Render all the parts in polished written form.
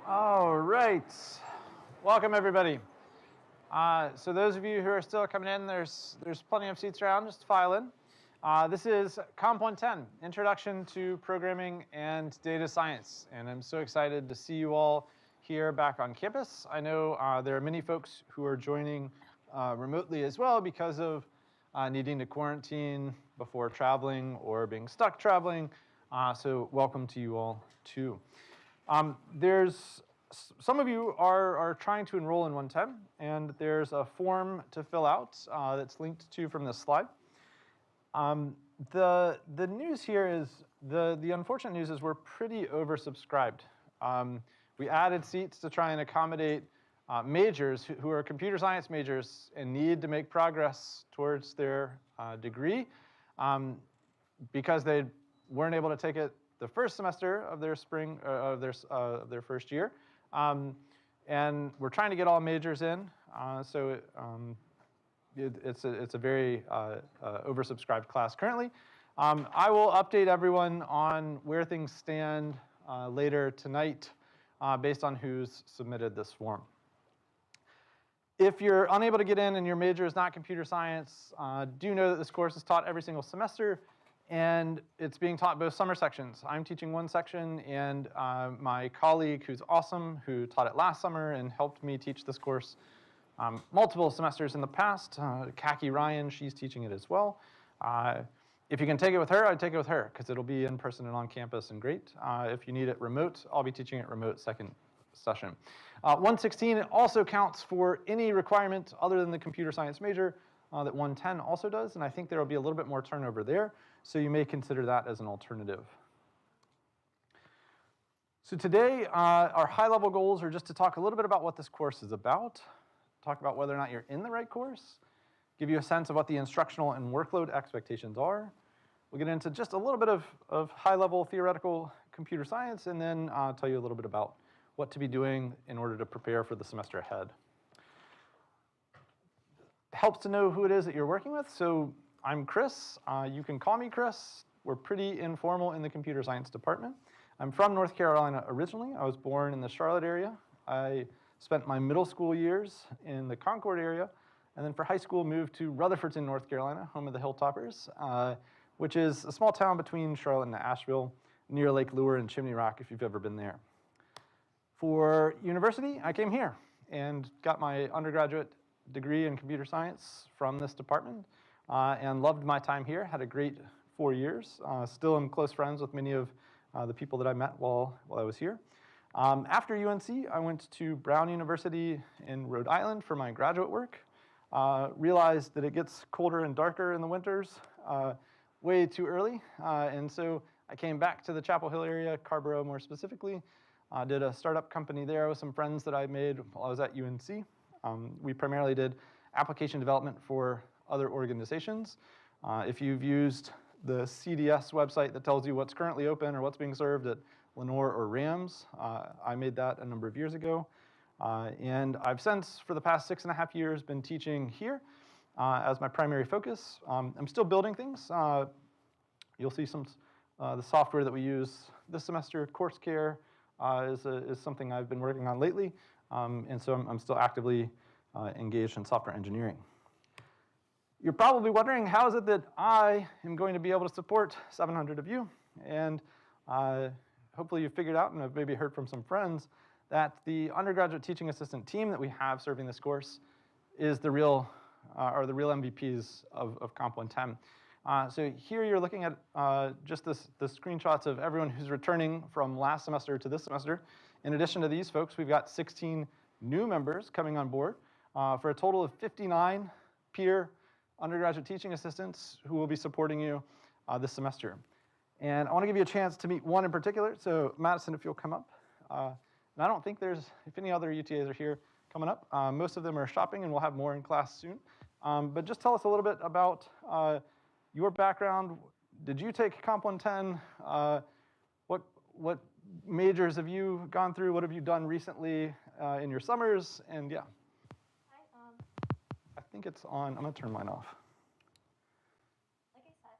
All right. Welcome, everybody. So those of you who are still coming in, there's plenty of seats around. Just file in. This is COMP110, Introduction to Programming and Data Science. And I'm so excited to see you all here back on campus. I know there are many folks who are joining remotely as well because of needing to quarantine before traveling or being stuck traveling. So welcome to you all, too. There's some of you are trying to enroll in 110, and there's a form to fill out that's linked to from this slide. The news here is, the unfortunate news is we're pretty oversubscribed. We added seats to try and accommodate majors who are computer science majors and need to make progress towards their degree because they weren't able to take it the first semester of their spring of their first year, and we're trying to get all majors in. It's a very oversubscribed class currently. I will update everyone on where things stand later tonight based on who's submitted this form. If you're unable to get in and your major is not computer science, do know that this course is taught every single semester, and it's being taught both summer sections. I'm teaching one section, and my colleague, who's awesome, who taught it last summer and helped me teach this course multiple semesters in the past, Kaki Ryan, she's teaching it as well. If you can take it with her, I'd take it with her, because it'll be in person and on campus and great. If you need it remote, I'll be teaching it remote second session. 116 also counts for any requirement other than the computer science major that 110 also does, and I think there will be a little bit more turnover there, so you may consider that as an alternative. So today, our high-level goals are just to talk a little bit about what this course is about, talk about whether or not you're in the right course, give you a sense of what the instructional and workload expectations are. We'll get into just a little bit of high-level theoretical computer science, and then tell you a little bit about what to be doing in order to prepare for the semester ahead. Helps to know who it is that you're working with. So I'm Chris. You can call me Chris. We're pretty informal in the computer science department. I'm from North Carolina originally. I was born in the Charlotte area. I spent my middle school years in the Concord area, and then for high school moved to Rutherfordton, North Carolina, home of the Hilltoppers, which is a small town between Charlotte and Asheville, near Lake Lure and Chimney Rock, if you've ever been there. For university, I came here and got my undergraduate degree in computer science from this department, and loved my time here. Had a great 4 years. Still am close friends with many of the people that I met while I was here. After UNC, I went to Brown University in Rhode Island for my graduate work. Realized that it gets colder and darker in the winters way too early, and so I came back to the Chapel Hill area, Carborough more specifically. Did a startup company there with some friends that I made while I was at UNC. We primarily did application development for other organizations. If you've used the CDS website that tells you what's currently open or what's being served at Lenore or Rams, I made that a number of years ago. And I've since, for the past 6.5 years, been teaching here as my primary focus. I'm still building things. You'll see some the software that we use this semester, Course.Care, is something I've been working on lately. And so I'm still actively engaged in software engineering. You're probably wondering, how is it that I am going to be able to support 700 of you? And hopefully you figured out, and I've maybe heard from some friends, that the undergraduate teaching assistant team that we have serving this course is the real MVPs of COMP110. So here you're looking at just the screenshots of everyone who's returning from last semester to this semester. In addition to these folks, we've got 16 new members coming on board for a total of 59 peer undergraduate teaching assistants who will be supporting you this semester. And I want to give you a chance to meet one in particular. So Madison, if you'll come up. And I don't think if any other UTAs are here coming up. Most of them are shopping, and we'll have more in class soon. But just tell us a little bit about your background. Did you take COMP110? What majors have you gone through? What have you done recently in your summers? And yeah. Hi. I think it's on. I'm going to turn mine off. Like I said,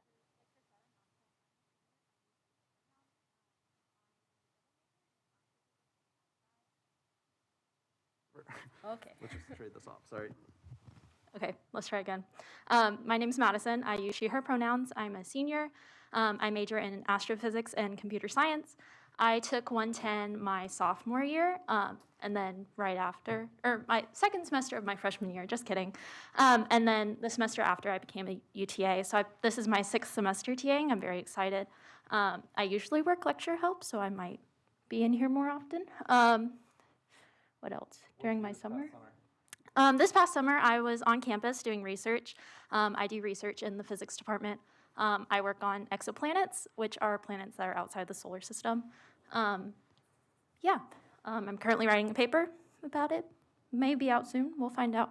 Okay. Let's just trade this off, sorry. Okay, let's try again. My name's Madison. I use she, her pronouns. I'm a senior. I major in astrophysics and computer science. I took 110 my sophomore year, and then right after, or my second semester of my freshman year, just kidding. And then the semester after, I became a UTA. So this is my 6th semester TAing. I'm very excited. I usually work lecture help, so I might be in here more often. What else? During my summer? This past summer, I was on campus doing research. I do research in the physics department. I work on exoplanets, which are planets that are outside the solar system. I'm currently writing a paper about it. May be out soon. We'll find out.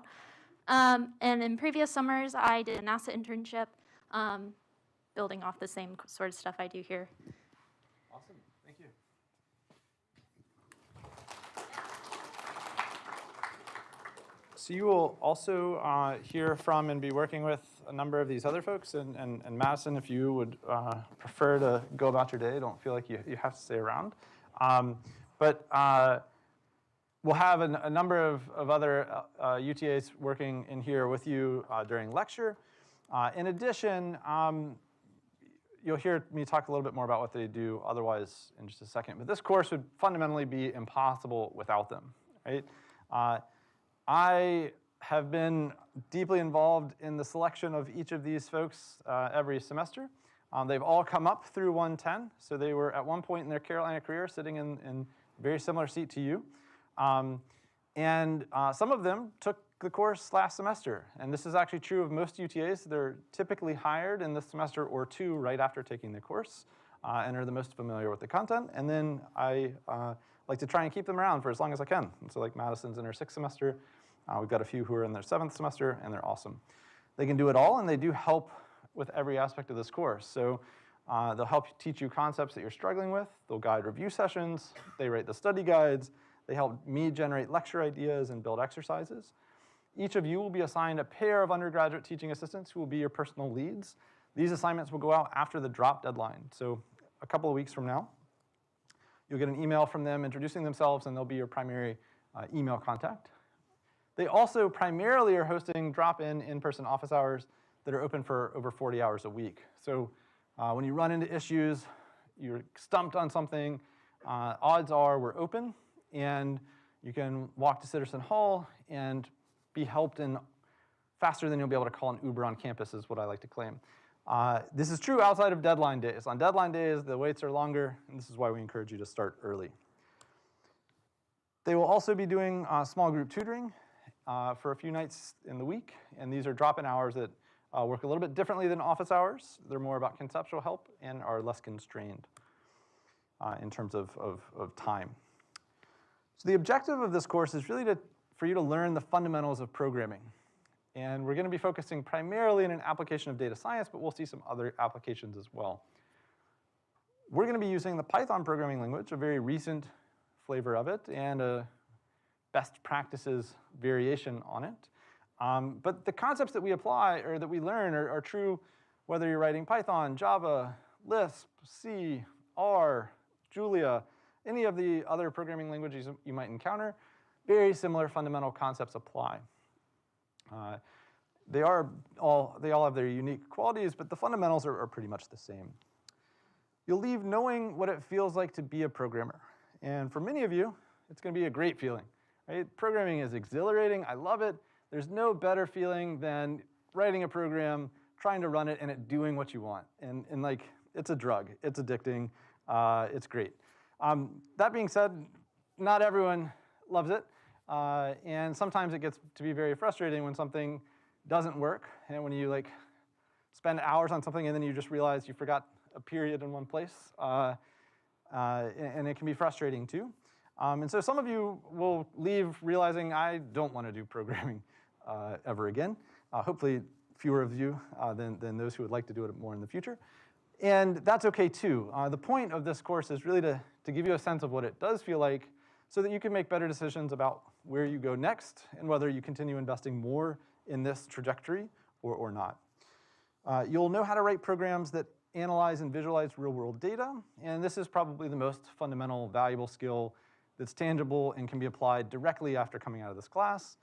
And in previous summers, I did a NASA internship, building off the same sort of stuff I do here. Awesome, thank you. So you will also hear from and be working with a number of these other folks. And Madison, if you would prefer to go about your day, don't feel like you have to stay around. We'll have a number of other UTAs working in here with you during lecture. In addition, you'll hear me talk a little bit more about what they do otherwise in just a second. But this course would fundamentally be impossible without them, right? I have been deeply involved in the selection of each of these folks every semester. They've all come up through 110, so they were at one point in their Carolina career sitting in a very similar seat to you. Some of them took the course last semester, and this is actually true of most UTAs. They're typically hired in the semester or two right after taking the course and are the most familiar with the content. And then I like to try and keep them around for as long as I can. And so like Madison's in her 6th semester. We've got a few who are in their 7th semester, and they're awesome. They can do it all, and they do help with every aspect of this course. So they'll help teach you concepts that you're struggling with. They'll guide review sessions. They write the study guides. They help me generate lecture ideas and build exercises. Each of you will be assigned a pair of undergraduate teaching assistants who will be your personal leads. These assignments will go out after the drop deadline. So a couple of weeks from now, you'll get an email from them introducing themselves, and they'll be your primary email contact. They also primarily are hosting drop-in, in-person office hours that are open for over 40 hours a week. So when you run into issues, you're stumped on something, odds are we're open, and you can walk to Citizen Hall and be helped in faster than you'll be able to call an Uber on campus is what I like to claim. This is true outside of deadline days. On deadline days, the waits are longer, and this is why we encourage you to start early. They will also be doing small group tutoring for a few nights in the week, and these are drop-in hours that work a little bit differently than office hours. They're more about conceptual help and are less constrained in terms of time. So the objective of this course is really for you to learn the fundamentals of programming. And we're going to be focusing primarily in an application of data science, but we'll see some other applications as well. We're going to be using the Python programming language, a very recent flavor of it, and a best practices variation on it. But the concepts that we apply or that we learn are true whether you're writing Python, Java, Lisp, C, R, Julia, any of the other programming languages you might encounter. Very similar fundamental concepts apply. They all have their unique qualities, but the fundamentals are pretty much the same. You'll leave knowing what it feels like to be a programmer. And for many of you, it's going to be a great feeling. Right? Programming is exhilarating. I love it. There's no better feeling than writing a program, trying to run it, and it doing what you want. And like, it's a drug. It's addicting. It's great. That being said, not everyone loves it. And sometimes it gets to be very frustrating when something doesn't work, and when you like spend hours on something and then you just realize you forgot a period in one place, and it can be frustrating too. And so some of you will leave realizing I don't want to do programming ever again. Hopefully fewer of you than those who would like to do it more in the future. And that's okay too. The point of this course is really to give you a sense of what it does feel like so that you can make better decisions about where you go next and whether you continue investing more in this trajectory or not. You'll know how to write programs that analyze and visualize real-world data, and this is probably the most fundamental, valuable skill that's tangible and can be applied directly after coming out of this class.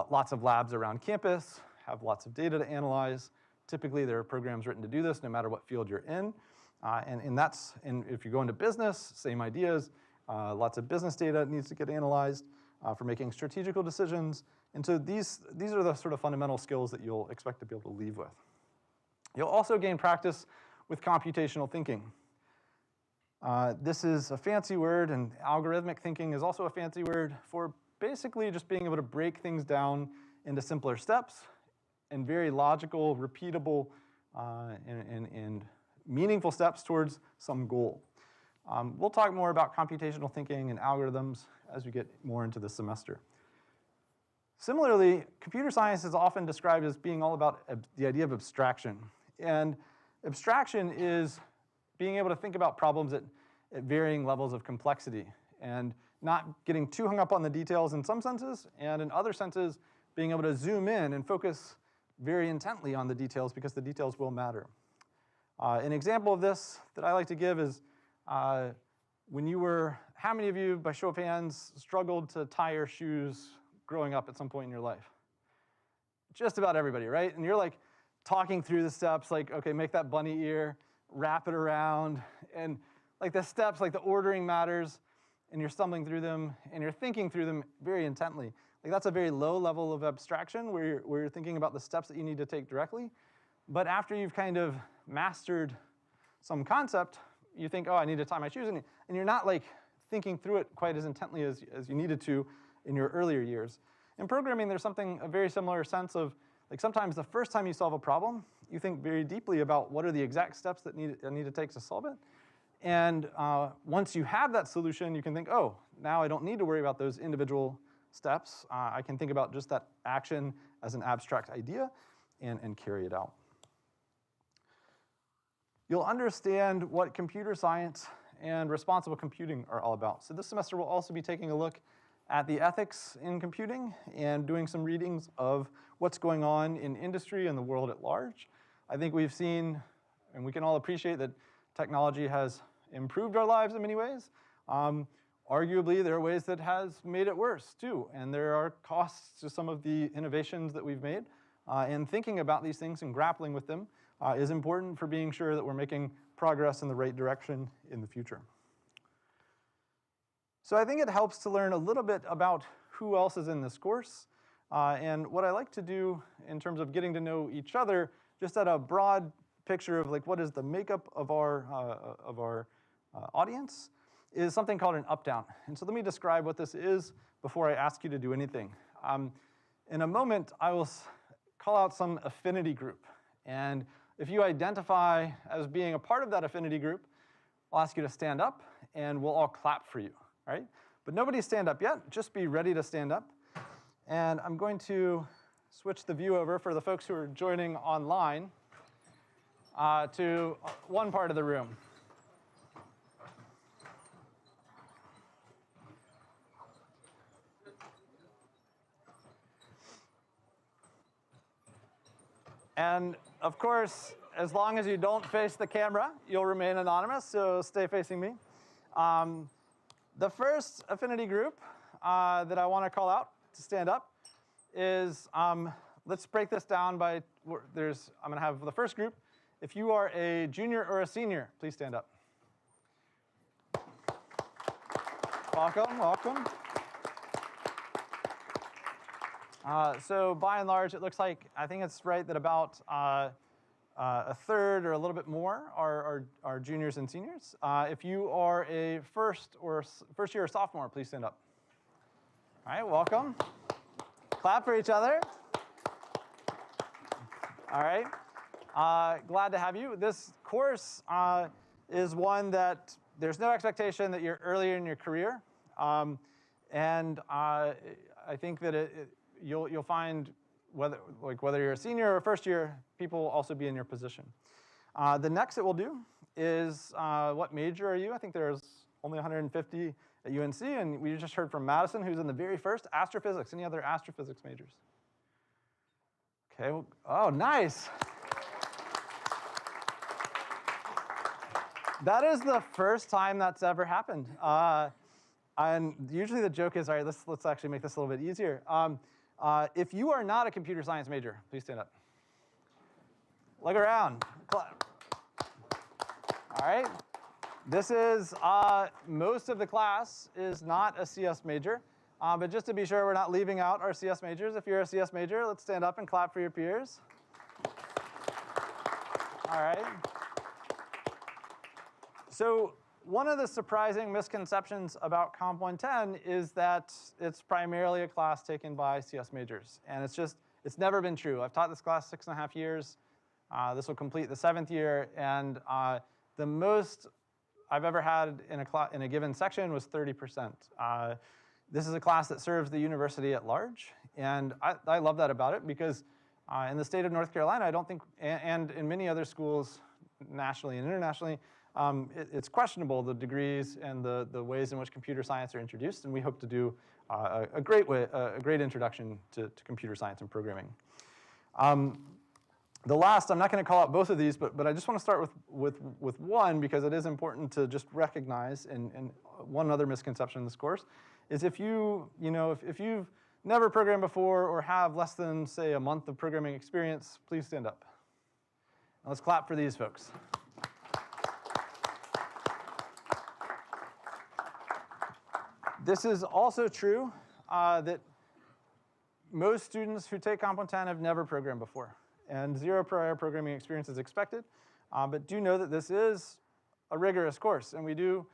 Lots of labs around campus, have lots of data to analyze. Typically, there are programs written to do this no matter what field you're in. And if you go into business, same ideas. Lots of business data needs to get analyzed for making strategical decisions. And so these are the sort of fundamental skills that you'll expect to be able to leave with. You'll also gain practice with computational thinking. This is a fancy word, and algorithmic thinking is also a fancy word for basically just being able to break things down into simpler steps and very logical, repeatable, and meaningful steps towards some goal. We'll talk more about computational thinking and algorithms as we get more into the semester. Similarly, computer science is often described as being all about the idea of abstraction. And abstraction is being able to think about problems at varying levels of complexity and not getting too hung up on the details in some senses, and in other senses, being able to zoom in and focus very intently on the details because the details will matter. An example of this that I like to give is when you were, how many of you, by show of hands, struggled to tie your shoes growing up at some point in your life? Just about everybody, right? And you're like talking through the steps, like, okay, make that bunny ear, wrap it around, and like the steps, like the ordering matters, and you're stumbling through them, and you're thinking through them very intently. Like that's a very low level of abstraction where you're thinking about the steps that you need to take directly. But after you've kind of mastered some concept, you think, oh, I need to tie my shoes, and you're not like thinking through it quite as intently as you needed to in your earlier years. In programming, there's a very similar sense of, like sometimes the first time you solve a problem, you think very deeply about what are the exact steps that I need to take to solve it. And once you have that solution, you can think, oh, now I don't need to worry about those individual steps. I can think about just that action as an abstract idea and carry it out. You'll understand what computer science and responsible computing are all about. So this semester we'll also be taking a look at the ethics in computing and doing some readings of what's going on in industry and the world at large. I think we've seen, and we can all appreciate that technology has improved our lives in many ways. Arguably, there are ways that has made it worse too, and there are costs to some of the innovations that we've made. And thinking about these things and grappling with them is important for being sure that we're making progress in the right direction in the future. So I think it helps to learn a little bit about who else is in this course. And what I like to do in terms of getting to know each other, just at a broad picture of like what is the makeup of our audience, is something called an up-down. And so let me describe what this is before I ask you to do anything. In a moment, I will call out some affinity group. And if you identify as being a part of that affinity group, I'll ask you to stand up, and we'll all clap for you, right? But nobody stand up yet. Just be ready to stand up. And I'm going to switch the view over for the folks who are joining online to one part of the room. And of course, as long as you don't face the camera, you'll remain anonymous, so stay facing me. The first affinity group that I want to call out to stand up is, let's break this down by, I'm going to have the first group. If you are a junior or a senior, please stand up. Welcome, welcome. So by and large, it looks like, I think it's right that about a third or a little bit more are juniors and seniors. If you are a first year or sophomore, please stand up. All right, welcome. Clap for each other. All right, glad to have you. This course is one that there's no expectation that you're earlier in your career. And I think that you'll find whether you're a senior or a first year, people will also be in your position. The next that we'll do is what major are you? I think there's only 150 at UNC, and we just heard from Madison, who's in the very first, astrophysics. Any other astrophysics majors? Okay, well, oh, nice. That is the first time that's ever happened. And usually the joke is, all right, let's actually make this a little bit easier. If you are not a computer science major, please stand up. Look around. Clap. All right. This is, most of the class is not a CS major. But just to be sure we're not leaving out our CS majors, if you're a CS major, let's stand up and clap for your peers. All right. So one of the surprising misconceptions about COMP110 is that it's primarily a class taken by CS majors. And it's never been true. I've taught this class 6.5 years. This will complete the 7th year. And the most I've ever had in a given section was 30%. This is a class that serves the university at large. And I love that about it because in the state of North Carolina, I don't think, and in many other schools nationally and internationally, it's questionable, the degrees and the ways in which computer science are introduced, and we hope to do a great introduction to computer science and programming. The last, I'm not going to call out both of these, but I just want to start with one because it is important to just recognize, and one other misconception in this course is if you've never programmed before or have less than, say, a month of programming experience, please stand up. Now let's clap for these folks. This is also true that most students who take COMP110 have never programmed before, and 0 prior programming experience is expected. But do know that this is a rigorous course, and we do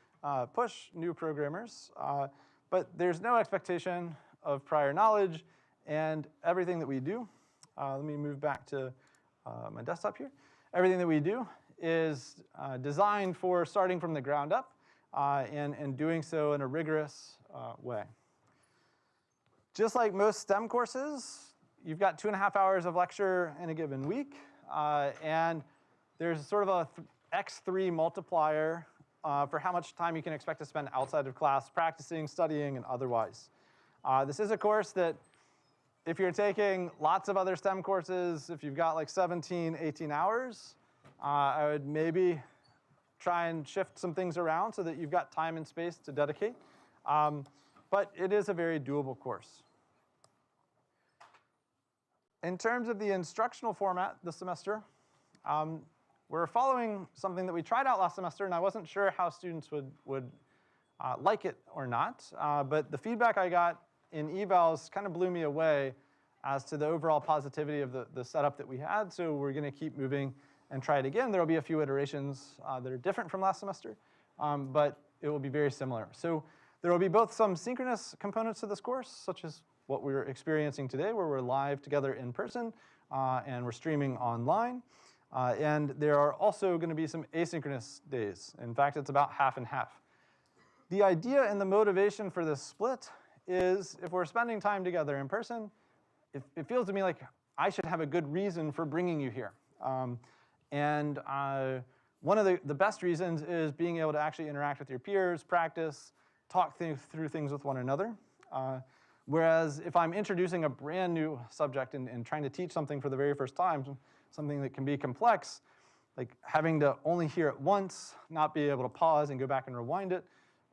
push new programmers, but there's no expectation of prior knowledge, and everything that we do, let me move back to my desktop here. Everything that we do is designed for starting from the ground up, and doing so in a rigorous way. Just like most STEM courses, you've got 2.5 hours of lecture in a given week, and there's sort of a X3 multiplier for how much time you can expect to spend outside of class practicing, studying, and otherwise. This is a course that if you're taking lots of other STEM courses, if you've got like 17, 18 hours, I would maybe try and shift some things around so that you've got time and space to dedicate. But it is a very doable course. In terms of the instructional format this semester, we're following something that we tried out last semester, and I wasn't sure how students would like it or not. But the feedback I got in evals kind of blew me away as to the overall positivity of the setup that we had. So we're going to keep moving and try it again. There will be a few iterations that are different from last semester, but it will be very similar. So there will be both some synchronous components to this course, such as what we're experiencing today, where we're live together in person and we're streaming online. And there are also going to be some asynchronous days. In fact, it's about half and half. The idea and the motivation for this split is if we're spending time together in person, it feels to me like I should have a good reason for bringing you here. And one of the best reasons is being able to actually interact with your peers, practice, talk through things with one another. Whereas if I'm introducing a brand new subject and trying to teach something for the very first time, something that can be complex, like having to only hear it once, not be able to pause and go back and rewind it,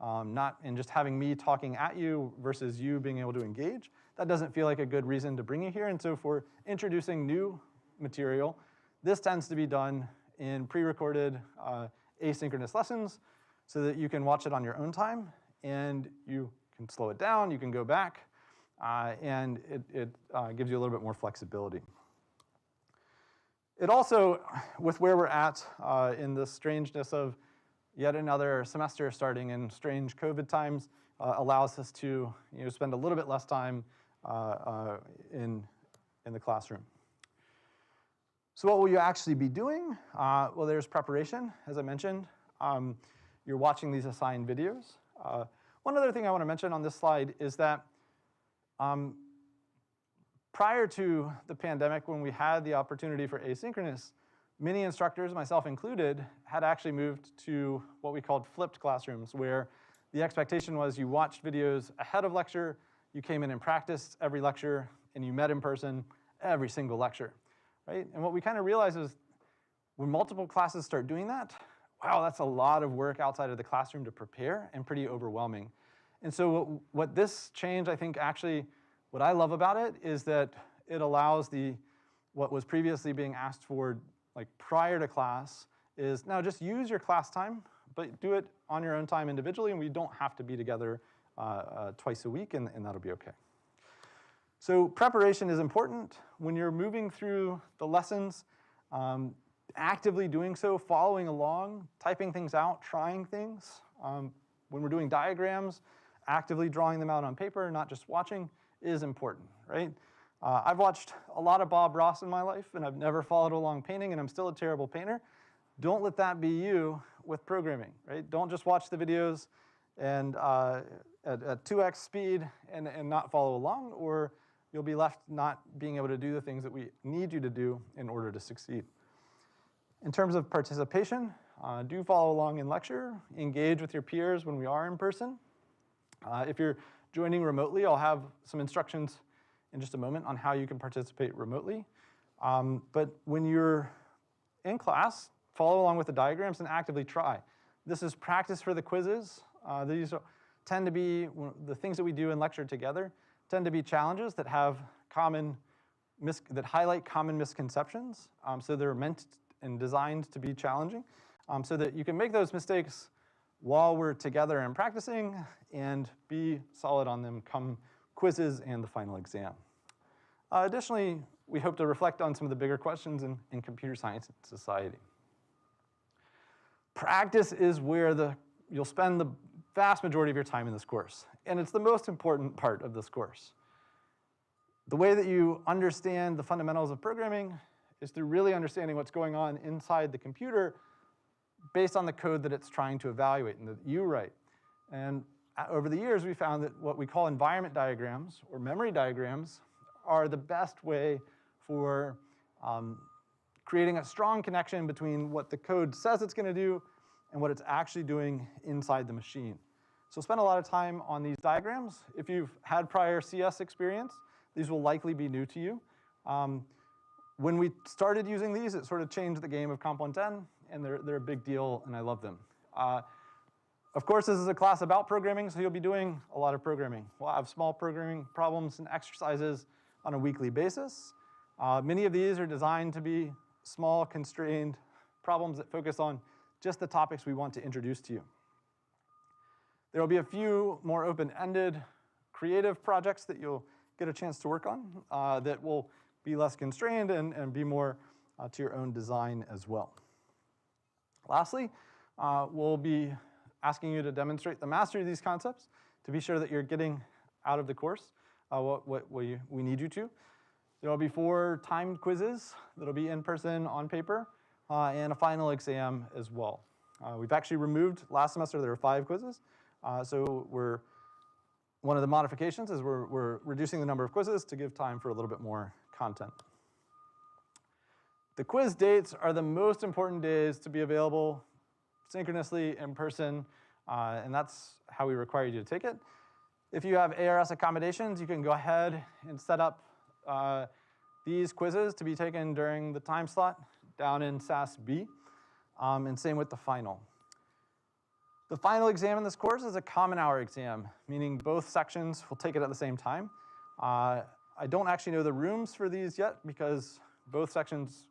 and just having me talking at you versus you being able to engage, that doesn't feel like a good reason to bring you here. And so for introducing new material, this tends to be done in pre-recorded asynchronous lessons so that you can watch it on your own time and you can slow it down, you can go back, and it gives you a little bit more flexibility. It also, with where we're at in the strangeness of yet another semester starting in strange COVID times, allows us to spend a little bit less time in the classroom. So what will you actually be doing? Well, there's preparation, as I mentioned. You're watching these assigned videos. One other thing I want to mention on this slide is that prior to the pandemic, when we had the opportunity for asynchronous, many instructors, myself included, had actually moved to what we called flipped classrooms, where the expectation was you watched videos ahead of lecture, you came in and practiced every lecture, and you met in person every single lecture, right? And what we kind of realized is when multiple classes start doing that, wow, that's a lot of work outside of the classroom to prepare and pretty overwhelming. And so what this change, I think actually, what I love about it is that it allows what was previously being asked for like prior to class is now just use your class time, but do it on your own time individually, and we don't have to be together twice a week, and that'll be okay. So preparation is important. When you're moving through the lessons, actively doing so, following along, typing things out, trying things. When we're doing diagrams, actively drawing them out on paper, not just watching, is important, right? I've watched a lot of Bob Ross in my life, and I've never followed along painting, and I'm still a terrible painter. Don't let that be you with programming, right? Don't just watch the videos and at 2x speed and not follow along, or you'll be left not being able to do the things that we need you to do in order to succeed. In terms of participation, do follow along in lecture, engage with your peers when we are in person. If you're joining remotely, I'll have some instructions in just a moment on how you can participate remotely. But when you're in class, follow along with the diagrams and actively try. This is practice for the quizzes. These tend to be, the things that we do in lecture together tend to be challenges that have that highlight common misconceptions. So they're meant and designed to be challenging so that you can make those mistakes while we're together and practicing and be solid on them come quizzes and the final exam. Additionally, we hope to reflect on some of the bigger questions in computer science and society. Practice is where you'll spend the vast majority of your time in this course, and it's the most important part of this course. The way that you understand the fundamentals of programming is through really understanding what's going on inside the computer based on the code that it's trying to evaluate and that you write. And over the years, we found that what we call environment diagrams or memory diagrams are the best way for creating a strong connection between what the code says it's going to do and what it's actually doing inside the machine. So spend a lot of time on these diagrams. If you've had prior CS experience, these will likely be new to you. When we started using these, it sort of changed the game of COMP110, and they're a big deal, and I love them. Of course, this is a class about programming, so you'll be doing a lot of programming. We'll have small programming problems and exercises on a weekly basis. Many of these are designed to be small, constrained problems that focus on just the topics we want to introduce to you. There will be a few more open-ended, creative projects that you'll get a chance to work on that will be less constrained and be more to your own design as well. Lastly, we'll be asking you to demonstrate the mastery of these concepts to be sure that you're getting out of the course what we need you to. There will be 4 timed quizzes that'll be in person on paper and a final exam as well. We've actually removed, last semester there were 5 quizzes. So one of the modifications is we're reducing the number of quizzes to give time for a little bit more content. The quiz dates are the most important days to be available synchronously in person, and that's how we require you to take it. If you have ARS accommodations, you can go ahead and set up these quizzes to be taken during the time slot down in SAS B, and same with the final. The final exam in this course is a common hour exam, meaning both sections will take it at the same time. I don't actually know the rooms for these yet because both sections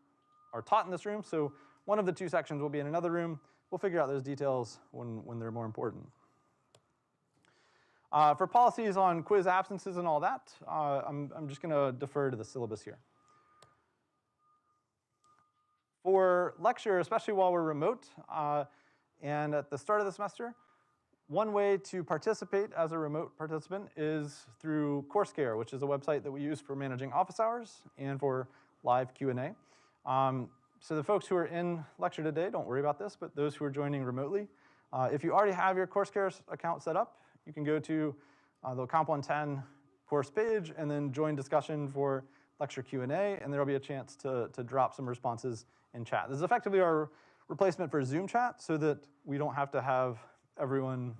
are taught in this room, so one of the 2 sections will be in another room. We'll figure out those details when they're more important. For policies on quiz absences and all that, I'm just going to defer to the syllabus here. For lecture, especially while we're remote, and at the start of the semester, one way to participate as a remote participant is through Course.Care, which is a website that we use for managing office hours and for live Q&A. So the folks who are in lecture today, don't worry about this, but those who are joining remotely, if you already have your Course.Care account set up, you can go to the COMP110 course page and then join discussion for lecture Q&A, and there will be a chance to drop some responses in chat. This is effectively our replacement for Zoom chat so that we don't have to have everyone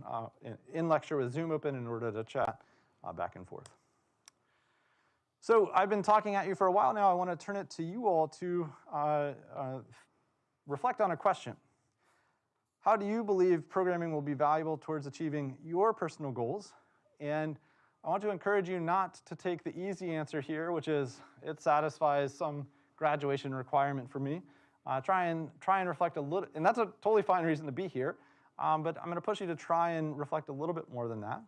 in lecture with Zoom open in order to chat back and forth. So I've been talking at you for a while now. I want to turn it to you all to reflect on a question. how do you believe programming will be valuable towards achieving your personal goals? And I want to encourage you not to take the easy answer here, which is it satisfies some graduation requirement for me. Try and reflect a little, and that's a totally fine reason to be here, but I'm gonna push you to try and reflect a little bit more than that.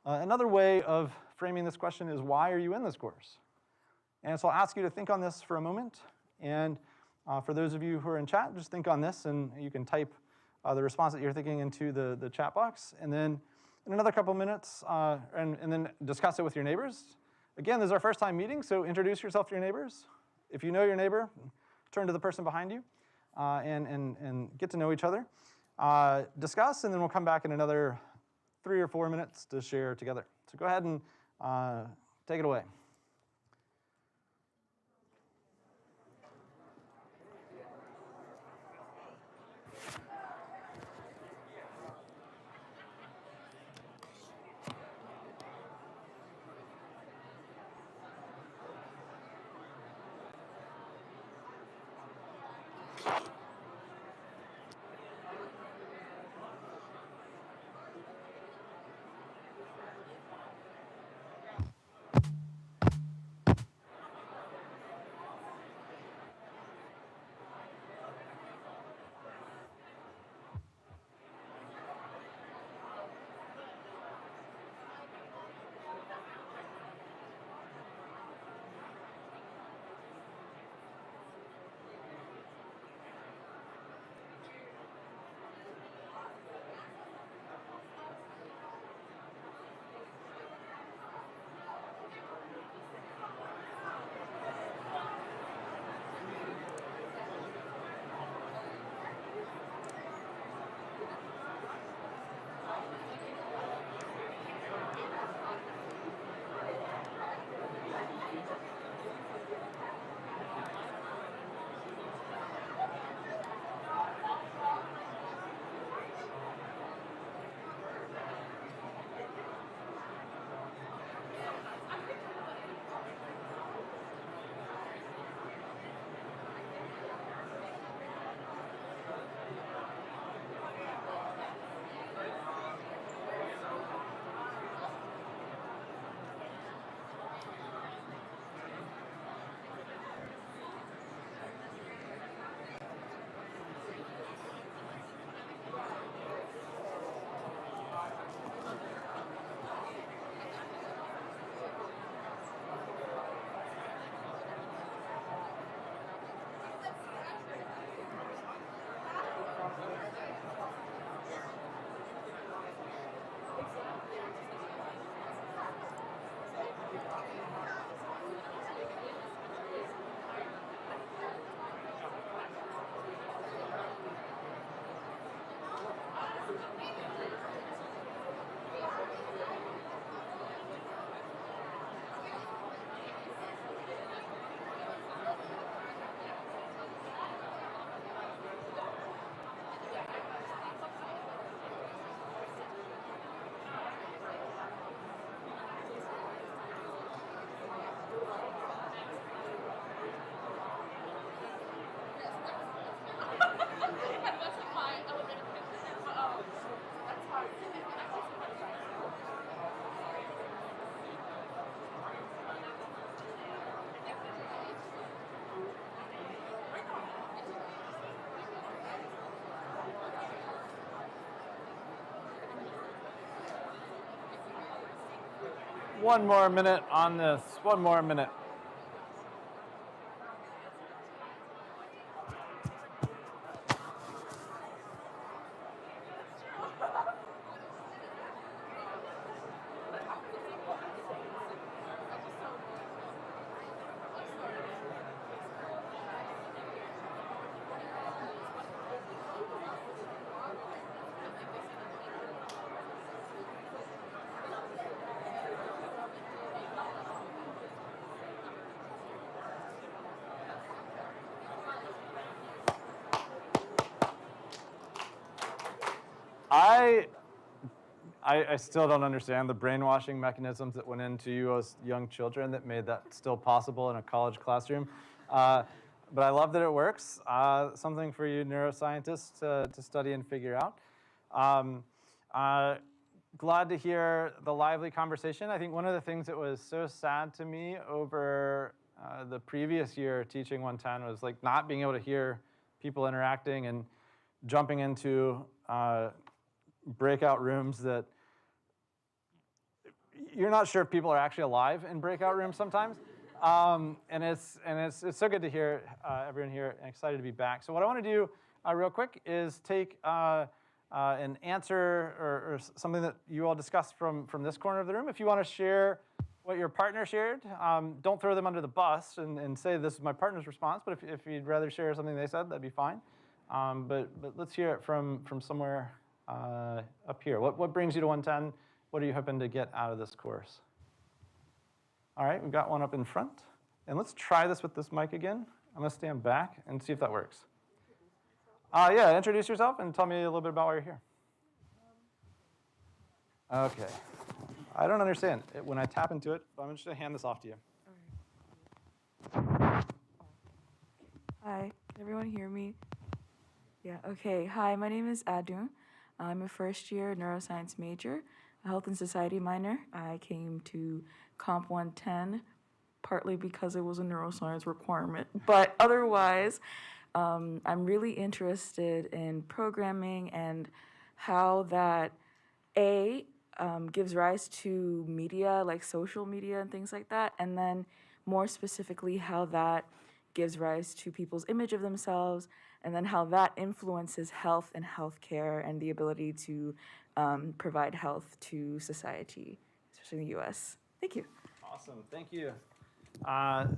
Another way of framing this question is, why are you in this course? And so I'll ask you to think on this for a moment, and for those of you who are in chat, just think on this, and you can type the response that you're thinking into the chat box, and then in another couple minutes, and then discuss it with your neighbors. Again, this is our first time meeting, so introduce yourself to your neighbors. If you know your neighbor, turn to the person behind you and get to know each other. Discuss, and then we'll come back in another 3 or 4 minutes to share together. So go ahead and take it away. One more minute on this, one more minute. I still don't understand the brainwashing mechanisms that went into you as young children that made that still possible in a college classroom. But I love that it works. Something for you neuroscientists to study and figure out. Um, glad to hear the lively conversation. I think one of the things that was so sad to me over the previous year teaching 110 was like not being able to hear people interacting and jumping into breakout rooms that you're not sure if people are actually alive in breakout rooms sometimes. And it's so good to hear everyone here and excited to be back. So what I want to do real quick is take an answer or something that you all discussed from this corner of the room. If you want to share what your partner shared, don't throw them under the bus and say this is my partner's response, but if you'd rather share something they said, that'd be fine. But let's hear it from somewhere up here. What brings you to 110? What are you hoping to get out of this course? All right, we've got one up in front. And let's try this with this mic again. I'm going to stand back and see if that works. Yeah, introduce yourself and tell me a little bit about why you're here. Okay. I don't understand when I tap into it, but I'm just going to hand this off to you. Hi, can everyone hear me? Yeah, okay. Hi, my name is Adun. I'm a first-year neuroscience major, a health and society minor. I came to COMP110 partly because it was a neuroscience requirement, but otherwise, I'm really interested in programming and how that, gives rise to media, like social media and things like that, and then more specifically, how that gives rise to people's image of themselves, and then how that influences health and healthcare and the ability to provide health to society, especially in the US. Thank you. Awesome, thank you.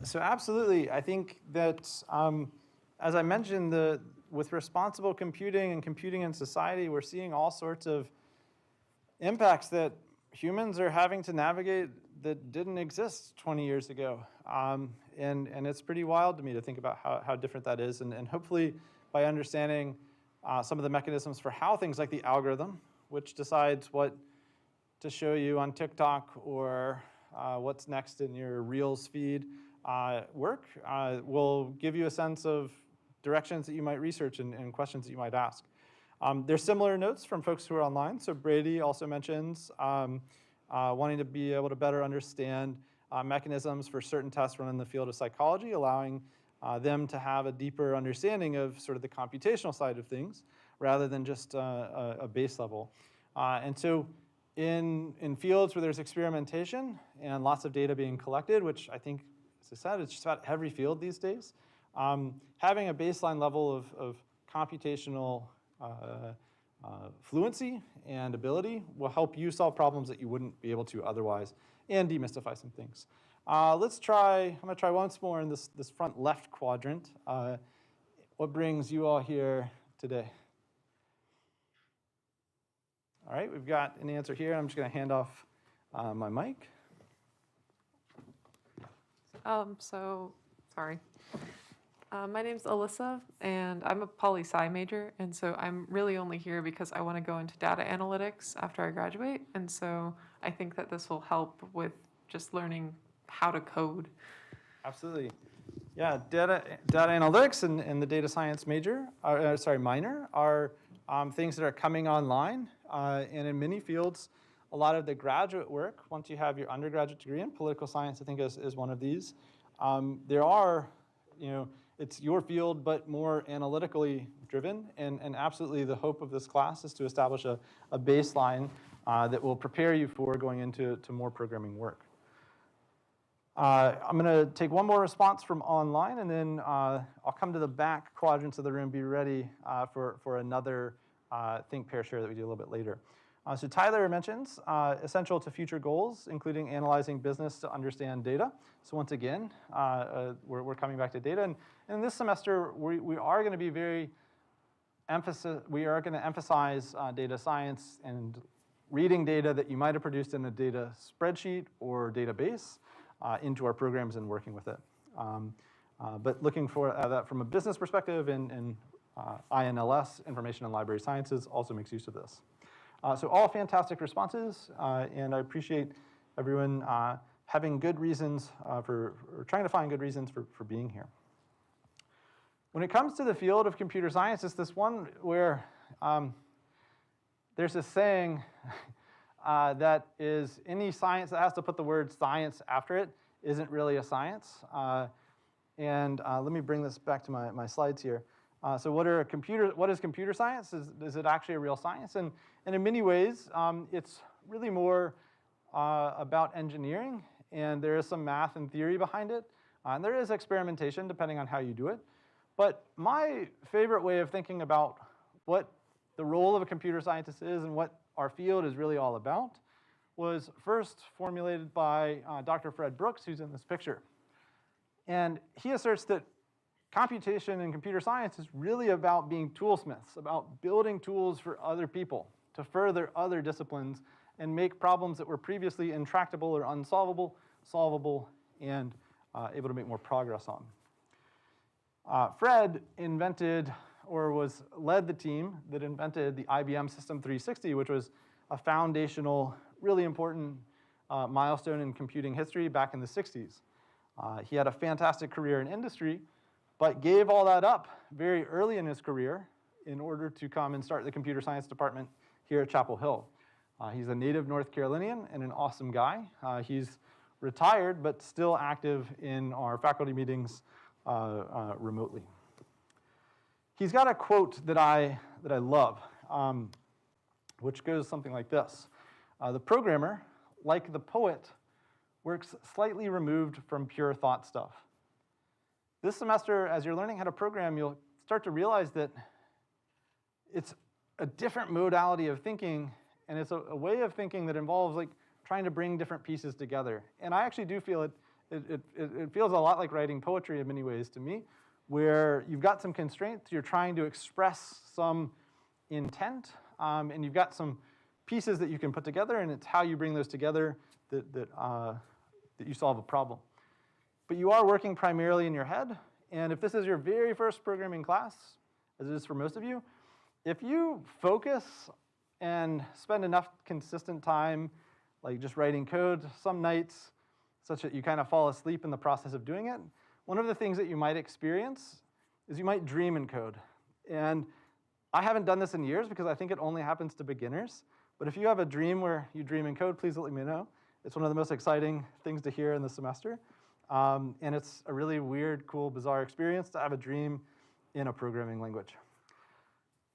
So absolutely, I think that, as I mentioned, with responsible computing and computing in society, we're seeing all sorts of impacts that humans are having to navigate that didn't exist 20 years ago. And it's pretty wild to me to think about how different that is. And hopefully by understanding some of the mechanisms for how things like the algorithm, which decides what to show you on TikTok or what's next in your Reels feed work, will give you a sense of directions that you might research and questions that you might ask. There's similar notes from folks who are online. So Brady also mentions wanting to be able to better understand mechanisms for certain tests run in the field of psychology, allowing them to have a deeper understanding of sort of the computational side of things rather than just a base level. And so in fields where there's experimentation and lots of data being collected, which I think, as I said, it's just about every field these days, having a baseline level of computational fluency and ability will help you solve problems that you wouldn't be able to otherwise and demystify some things. I'm going to try once more in this front left quadrant. What brings you all here today? All right, we've got an answer here. I'm just going to hand off my mic. Sorry. My name's Alyssa, and I'm a poli-sci major, and so I'm really only here because I want to go into data analytics after I graduate, and so I think that this will help with just learning how to code. Absolutely. Yeah, data analytics and the data science minor are things that are coming online, and in many fields, a lot of the graduate work, once you have your undergraduate degree in political science, I think is one of these, there are, it's your field, but more analytically driven. And absolutely the hope of this class is to establish a baseline that will prepare you for going into more programming work. I'm going to take one more response from online, and then I'll come to the back quadrants of the room, be ready for another think, pair, share that we do a little bit later. So Tyler mentions essential to future goals, including analyzing business to understand data. So once again, we're coming back to data. And in this semester, we are going to be emphasize data science and reading data that you might have produced in a data spreadsheet or database into our programs and working with it. But looking for that from a business perspective and INLS, Information and Library Sciences, also makes use of this. So all fantastic responses, and I appreciate everyone having good reasons or trying to find good reasons for being here. When it comes to the field of computer science, it's this one where there's this saying that is any science that has to put the word science after it isn't really a science. Let me bring this back to my slides here. So what is computer science? Is it actually a real science? And in many ways, it's really more about engineering, and there is some math and theory behind it. And there is experimentation depending on how you do it. But my favorite way of thinking about what the role of a computer scientist is and what our field is really all about was first formulated by Dr. Fred Brooks, who's in this picture. And he asserts that computation and computer science is really about being toolsmiths, about building tools for other people to further other disciplines and make problems that were previously intractable or unsolvable, solvable, and able to make more progress on. Fred invented, or led the team that invented the IBM System 360, which was a foundational, really important milestone in computing history back in the 60s. He had a fantastic career in industry, but gave all that up very early in his career in order to come and start the computer science department here at Chapel Hill. He's a native North Carolinian and an awesome guy. He's retired, but still active in our faculty meetings remotely. He's got a quote that I love, which goes something like this. The programmer, like the poet, works slightly removed from pure thought stuff. This semester, as you're learning how to program, you'll start to realize that it's a different modality of thinking, and it's a way of thinking that involves like trying to bring different pieces together. And I actually do feel it feels a lot like writing poetry in many ways to me, where you've got some constraints, you're trying to express some intent, and you've got some pieces that you can put together, and it's how you bring those together that you solve a problem. But you are working primarily in your head, and if this is your very first programming class, as it is for most of you, if you focus and spend enough consistent time, like just writing code some nights, such that you kind of fall asleep in the process of doing it, one of the things that you might experience is you might dream in code. And I haven't done this in years because I think it only happens to beginners. But if you have a dream where you dream in code, please let me know. It's one of the most exciting things to hear in the semester. And it's a really weird, cool, bizarre experience to have a dream in a programming language.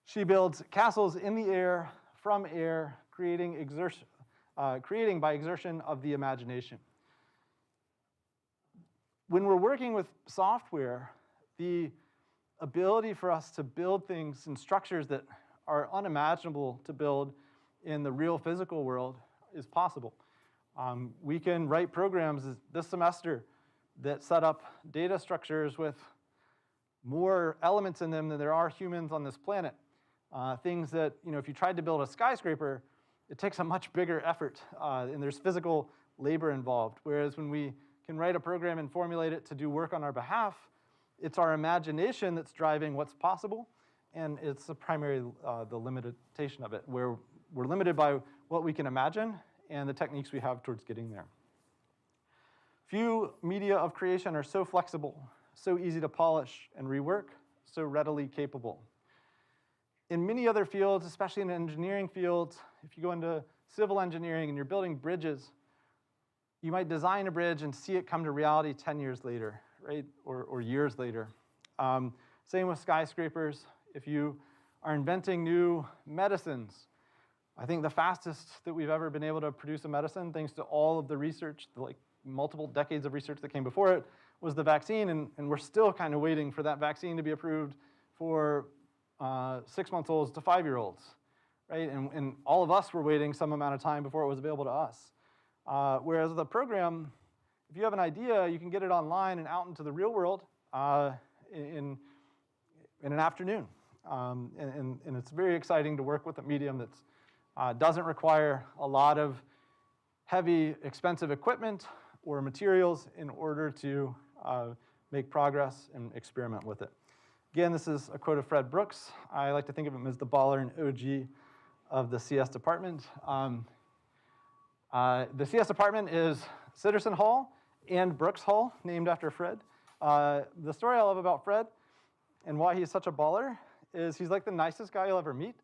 She builds castles in the air, from air, creating by exertion of the imagination. When we're working with software, the ability for us to build things in structures that are unimaginable to build in the real physical world is possible. We can write programs this semester that set up data structures with more elements in them than there are humans on this planet. Things that, if you tried to build a skyscraper, it takes a much bigger effort, and there's physical labor involved. Whereas when we can write a program and formulate it to do work on our behalf, it's our imagination that's driving what's possible, and it's the primary, the limitation of it, where we're limited by what we can imagine and the techniques we have towards getting there. Few media of creation are so flexible, so easy to polish and rework, so readily capable. In many other fields, especially in engineering fields, if you go into civil engineering and you're building bridges, you might design a bridge and see it come to reality 10 years later, right? Or years later. Same with skyscrapers. If you are inventing new medicines, I think the fastest that we've ever been able to produce a medicine, thanks to all of the research, like multiple decades of research that came before it, was the vaccine, and we're still kind of waiting for that vaccine to be approved for 6-month-olds to 5-year-olds, right? And all of us were waiting some amount of time before it was available to us. Whereas the program, if you have an idea, you can get it online and out into the real world in an afternoon. And it's very exciting to work with a medium that doesn't require a lot of heavy, expensive equipment or materials in order to make progress and experiment with it. Again, this is a quote of Fred Brooks. I like to think of him as the baller and OG of the CS department. The CS department is Sitterson Hall and Brooks Hall, named after Fred. The story I love about Fred and why he's such a baller is he's like the nicest guy you'll ever meet.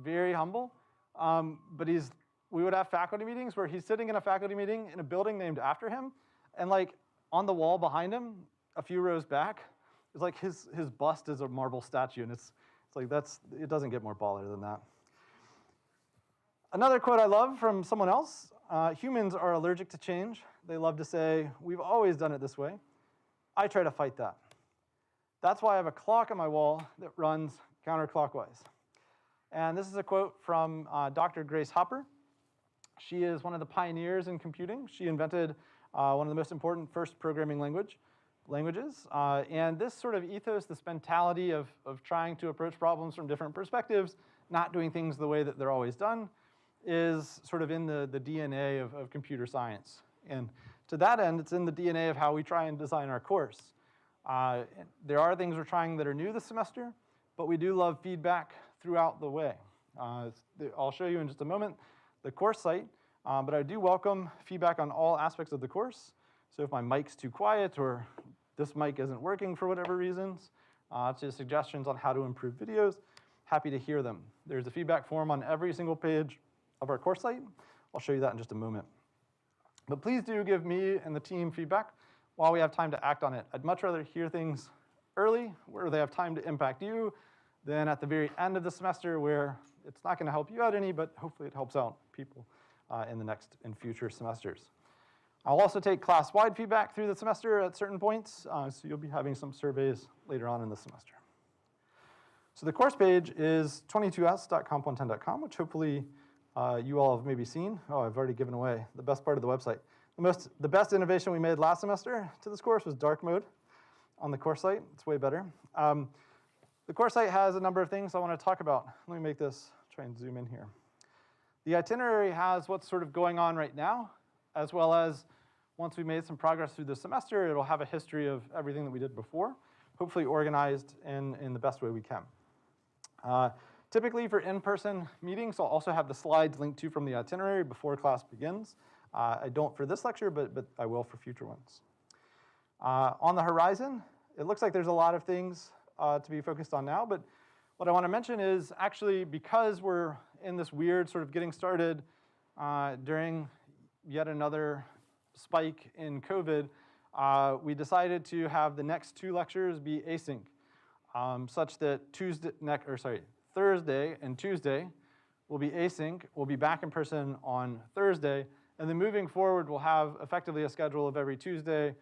very humble, but we would have faculty meetings where he's sitting in a faculty meeting in a building named after him, and like on the wall behind him, a few rows back, it's like his bust is a marble statue, and it's like it doesn't get more baller than that. Another quote I love from someone else, humans are allergic to change. They love to say, we've always done it this way. I try to fight that. That's why I have a clock on my wall that runs counterclockwise. And this is a quote from Dr. Grace Hopper. She is one of the pioneers in computing. She invented one of the most important first programming languages. And this sort of ethos, this mentality of trying to approach problems from different perspectives, not doing things the way that they're always done, is sort of in the DNA of computer science. And to that end, it's in the DNA of how we try and design our course. There are things we're trying that are new this semester, but we do love feedback throughout the way. I'll show you in just a moment the course site, but I do welcome feedback on all aspects of the course. So if my mic's too quiet or this mic isn't working for whatever reasons, to suggestions on how to improve videos, happy to hear them. There's a feedback form on every single page of our course site. I'll show you that in just a moment. But please do give me and the team feedback while we have time to act on it. I'd much rather hear things early, where they have time to impact you, than at the very end of the semester where it's not going to help you out any, but hopefully it helps out people in the next and future semesters. I'll also take class-wide feedback through the semester at certain points, so you'll be having some surveys later on in the semester. So the course page is 22s.comp110.com, which hopefully you all have maybe seen. Oh, I've already given away the best part of the website. The best innovation we made last semester to this course was dark mode on the course site. It's way better. The course site has a number of things I want to talk about. Let me make this, try and zoom in here. The itinerary has what's sort of going on right now, as well as once we made some progress through the semester, it'll have a history of everything that we did before, hopefully organized in the best way we can. Typically for in-person meetings, I'll also have the slides linked to from the itinerary before class begins. I don't for this lecture, but I will for future ones. On the horizon, it looks like there's a lot of things to be focused on now, but what I want to mention is actually because we're in this weird sort of getting started during yet another spike in COVID, we decided to have the next 2 lectures be async, such that Thursday and Tuesday will be async. We'll be back in person on Thursday, and then moving forward, we'll have effectively a schedule of every Tuesday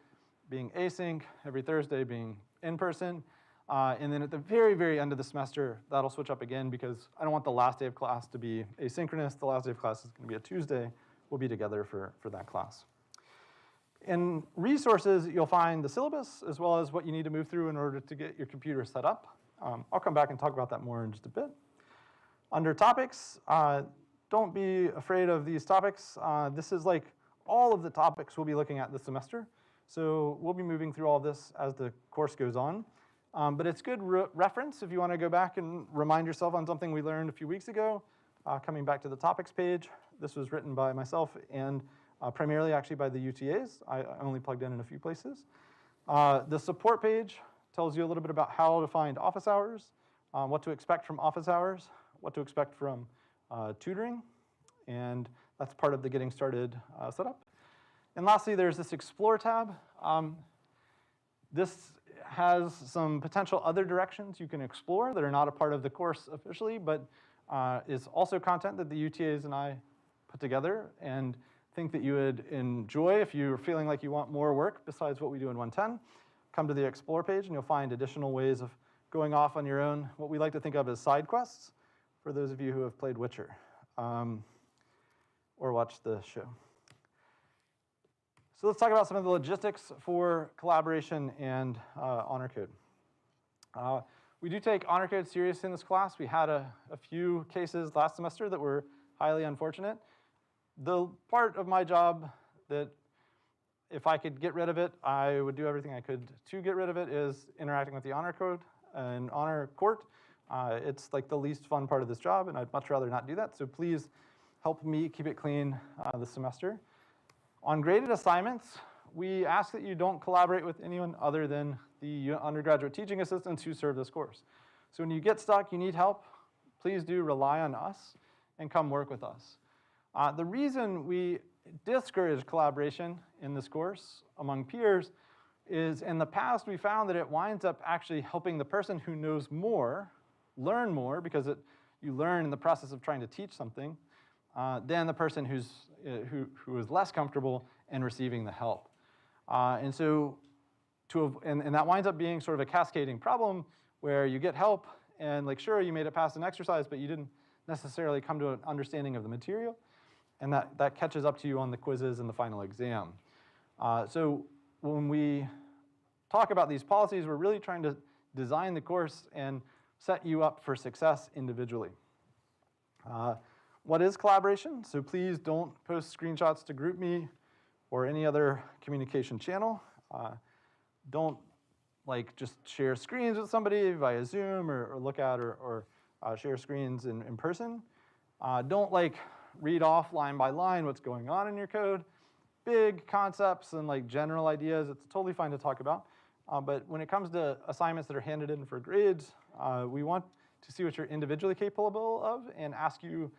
being async, every Thursday being in person, and then at the very, very end of the semester, that'll switch up again because I don't want the last day of class to be asynchronous. The last day of class is going to be a Tuesday. We'll be together for that class. In resources, you'll find the syllabus as well as what you need to move through in order to get your computer set up. I'll come back and talk about that more in just a bit. Under topics, don't be afraid of these topics. This is like all of the topics we'll be looking at this semester. So we'll be moving through all this as the course goes on. But it's good reference if you want to go back and remind yourself on something we learned a few weeks ago. Coming back to the topics page, this was written by myself and primarily actually by the UTAs. I only plugged in a few places. The support page tells you a little bit about how to find office hours, what to expect from office hours, what to expect from tutoring, and that's part of the getting started setup. And lastly, there's this Explore tab. This has some potential other directions you can explore that are not a part of the course officially, but is also content that the UTAs and I put together and think that you would enjoy if you're feeling like you want more work besides what we do in 110. Come to the Explore page and you'll find additional ways of going off on your own, what we like to think of as side quests, for those of you who have played Witcher or watched the show. So let's talk about some of the logistics for collaboration and honor code. We do take honor code seriously in this class. We had a few cases last semester that were highly unfortunate. The part of my job that if I could get rid of it, I would do everything I could to get rid of it is interacting with the honor code and honor court. It's like the least fun part of this job, and I'd much rather not do that. So please help me keep it clean this semester. On graded assignments, we ask that you don't collaborate with anyone other than the undergraduate teaching assistants who serve this course. So when you get stuck, you need help, please do rely on us and come work with us. The reason we discourage collaboration in this course among peers is in the past we found that it winds up actually helping the person who knows more learn more, because you learn in the process of trying to teach something, than the person who is less comfortable in receiving the help. And so and that winds up being sort of a cascading problem where you get help and like, sure, you made it past an exercise, but you didn't necessarily come to an understanding of the material. And that catches up to you on the quizzes and the final exam. So when we talk about these policies, we're really trying to design the course and set you up for success individually. What is collaboration? So please don't post screenshots to GroupMe or any other communication channel. Don't just share screens with somebody via Zoom or look at or share screens in person. Don't read off line by line what's going on in your code. Big concepts and general ideas, it's totally fine to talk about. But when it comes to assignments that are handed in for grades, we want to see what you're individually capable of and ask you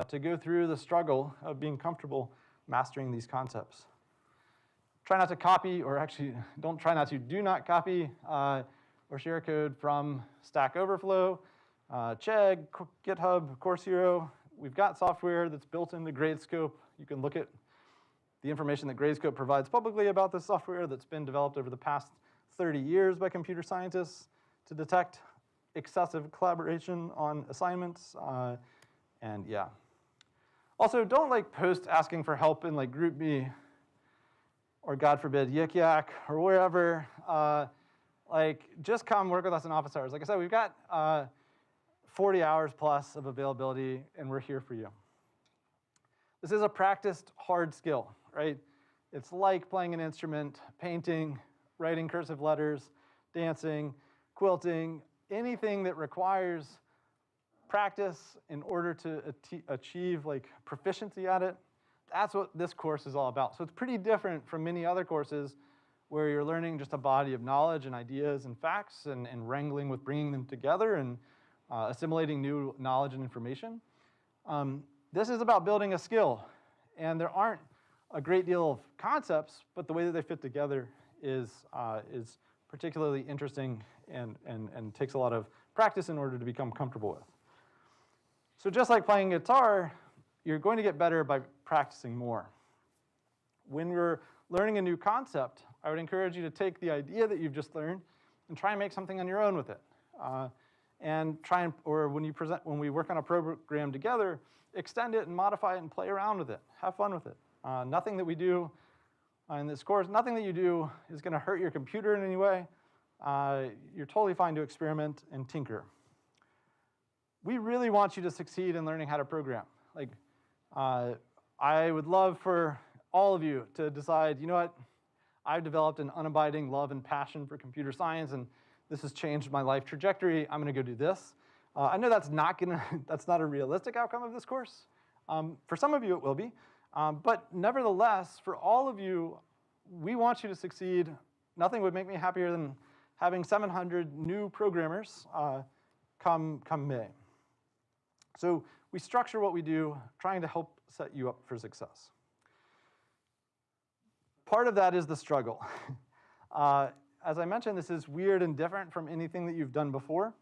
to go through the struggle of being comfortable mastering these concepts. Try not to copy, or actually do not copy or share code from Stack Overflow, Chegg, GitHub, Course Hero. We've got software that's built into Gradescope. You can look at the information that Gradescope provides publicly about this software that's been developed over the past 30 years by computer scientists to detect excessive collaboration on assignments. And yeah. Also, don't post asking for help in GroupMe or God forbid Yik Yak or wherever. Just come work with us in office hours. Like I said, we've got 40 hours plus of availability, and we're here for you. This is a practiced hard skill, right? It's like playing an instrument, painting, writing cursive letters, dancing, quilting, anything that requires practice in order to achieve proficiency at it. That's what this course is all about. So it's pretty different from many other courses where you're learning just a body of knowledge and ideas and facts and wrangling with bringing them together and assimilating new knowledge and information. This is about building a skill. And there aren't a great deal of concepts, but the way that they fit together is particularly interesting and takes a lot of practice in order to become comfortable with. So just like playing guitar, you're going to get better by practicing more. When you're learning a new concept, I would encourage you to take the idea that you've just learned and try and make something on your own with it. Or when we work on a program together, extend it and modify it and play around with it. Have fun with it. Nothing that we do in this course, nothing that you do is going to hurt your computer in any way. You're totally fine to experiment and tinker. We really want you to succeed in learning how to program. I would love for all of you to decide, you know what, I've developed an unabiding love and passion for computer science, and this has changed my life trajectory. I'm going to go do this. I know that's not a realistic outcome of this course. For some of you, it will be. But nevertheless, for all of you, we want you to succeed. Nothing would make me happier than having 700 new programmers come May. So we structure what we do, trying to help set you up for success. Part of that is the struggle. As I mentioned, this is weird and different from anything that you've done before.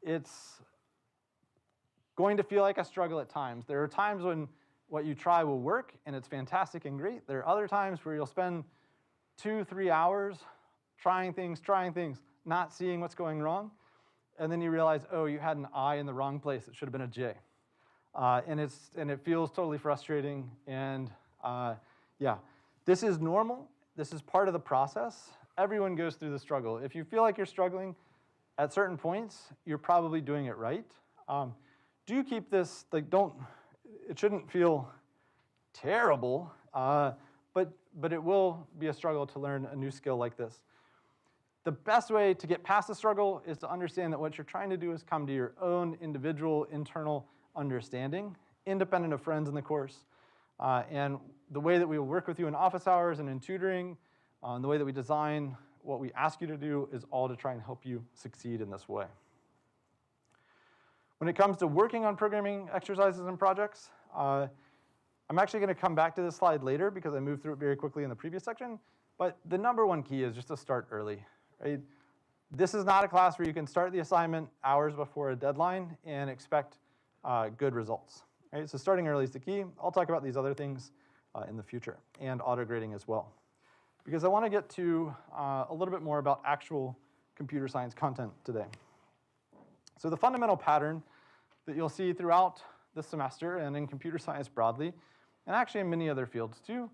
It's going to feel like a struggle at times. There are times when what you try will work, and it's fantastic and great. There are other times where you'll spend 2-3 hours trying things, not seeing what's going wrong, and then you realize, oh, you had an I in the wrong place. It should have been a J. And it feels totally frustrating, and yeah. This is normal. This is part of the process. Everyone goes through the struggle. If you feel like you're struggling at certain points, you're probably doing it right. Do keep this, it shouldn't feel terrible, but it will be a struggle to learn a new skill like this. The best way to get past the struggle is to understand that what you're trying to do is come to your own individual internal understanding, independent of friends in the course. And the way that we will work with you in office hours and in tutoring, and the way that we design what we ask you to do is all to try and help you succeed in this way. When it comes to working on programming exercises and projects, I'm actually going to come back to this slide later because I moved through it very quickly in the previous section. But the number one key is just to start early, right? This is not a class where you can start the assignment hours before a deadline and expect good results, right? So starting early is the key. I'll talk about these other things in the future, and auto grading as well. Because I want to get to a little bit more about actual computer science content today. So the fundamental pattern that you'll see throughout the semester and in computer science broadly, and actually in many other fields too,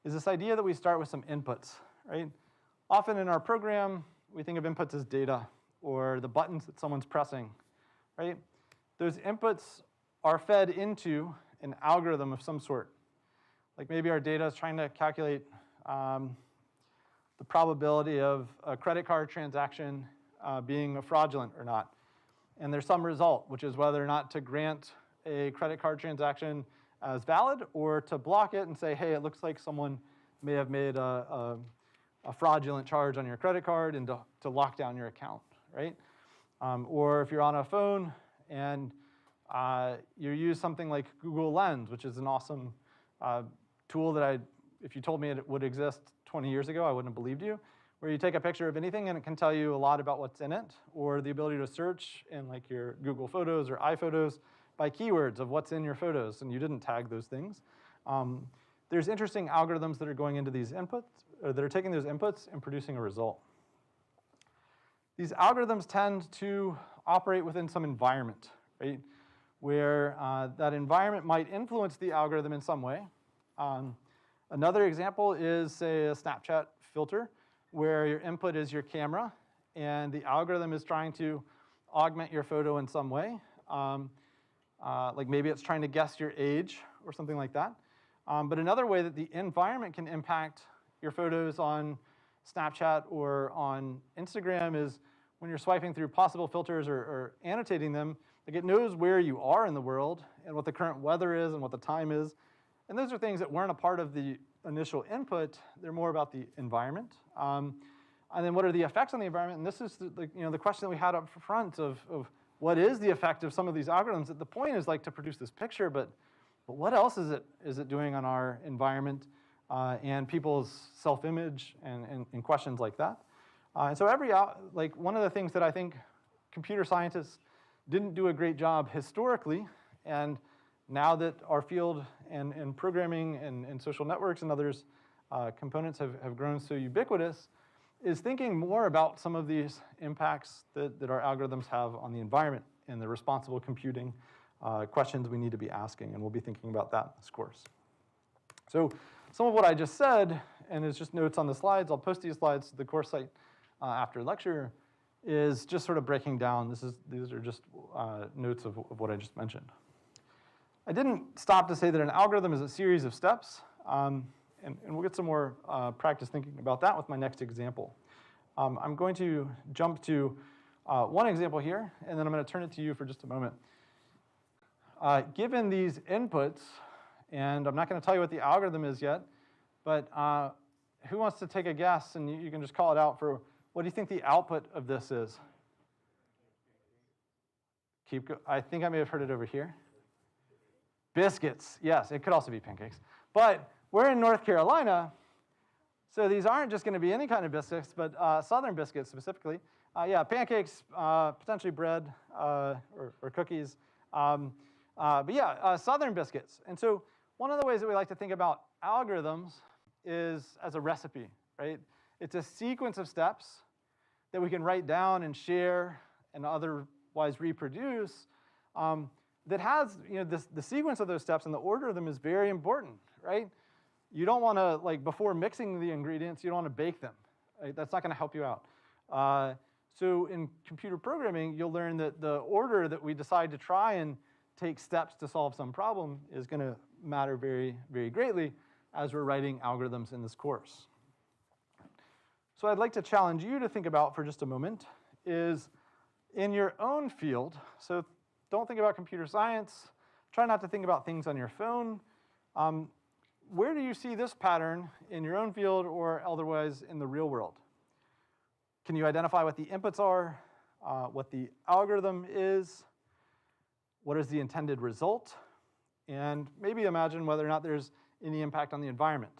is this idea that we start with some inputs, right? Often in our program, we think of inputs as data or the buttons that someone's pressing, right? Those inputs are fed into an algorithm of some sort. Like maybe our data is trying to calculate the probability of a credit card transaction being fraudulent or not. And there's some result, which is whether or not to grant a credit card transaction as valid or to block it and say, hey, it looks like someone may have made a fraudulent charge on your credit card and to lock down your account, right? Or if you're on a phone and you use something like Google Lens, which is an awesome tool that if you told me it would exist 20 years ago, I wouldn't have believed you, where you take a picture of anything and it can tell you a lot about what's in it, or the ability to search in like your Google Photos or iPhotos by keywords of what's in your photos, and you didn't tag those things. There's interesting algorithms that are going into these inputs, or that are taking those inputs and producing a result. These algorithms tend to operate within some environment, right? Where that environment might influence the algorithm in some way. Another example is, say, a Snapchat filter, where your input is your camera, and the algorithm is trying to augment your photo in some way. Like maybe it's trying to guess your age or something like that. But another way that the environment can impact your photos on Snapchat or on Instagram is when you're swiping through possible filters or annotating them, like it knows where you are in the world and what the current weather is and what the time is. And those are things that weren't a part of the initial input. They're more about the environment. And then what are the effects on the environment? And this is the question that we had up front of what is the effect of some of these algorithms? The point is like to produce this picture, but what else is it doing on our environment and people's self-image and questions like that? And so one of the things that I think computer scientists didn't do a great job historically, and now that our field and programming and social networks and others components have grown so ubiquitous, is thinking more about some of these impacts that our algorithms have on the environment and the responsible computing questions we need to be asking, and we'll be thinking about that in this course. So some of what I just said, and it's just notes on the slides, I'll post these slides to the course site after lecture, is just sort of breaking down. These are just notes of what I just mentioned. I didn't stop to say that an algorithm is a series of steps, and we'll get some more practice thinking about that with my next example. I'm going to jump to one example here, and then I'm going to turn it to you for just a moment. Given these inputs, and I'm not going to tell you what the algorithm is yet, but who wants to take a guess, and you can just call it out for what do you think the output of this is? I think I may have heard it over here. Biscuits, yes, it could also be pancakes. But we're in North Carolina, so these aren't just going to be any kind of biscuits, but Southern biscuits specifically. Yeah, pancakes, potentially bread or cookies. But yeah, Southern biscuits. And so one of the ways that we like to think about algorithms is as a recipe, right? It's a sequence of steps that we can write down and share and otherwise reproduce that has, the sequence of those steps and the order of them is very important, right? You don't want to, like, before mixing the ingredients, you don't want to bake them. Right? That's not going to help you out. So in computer programming, you'll learn that the order that we decide to try and take steps to solve some problem is going to matter very, very greatly as we're writing algorithms in this course. So I'd like to challenge you to think about for just a moment is in your own field, so don't think about computer science, try not to think about things on your phone. Where do you see this pattern in your own field or otherwise in the real world? Can you identify what the inputs are, what the algorithm is? what is the intended result, and maybe imagine whether or not there's any impact on the environment.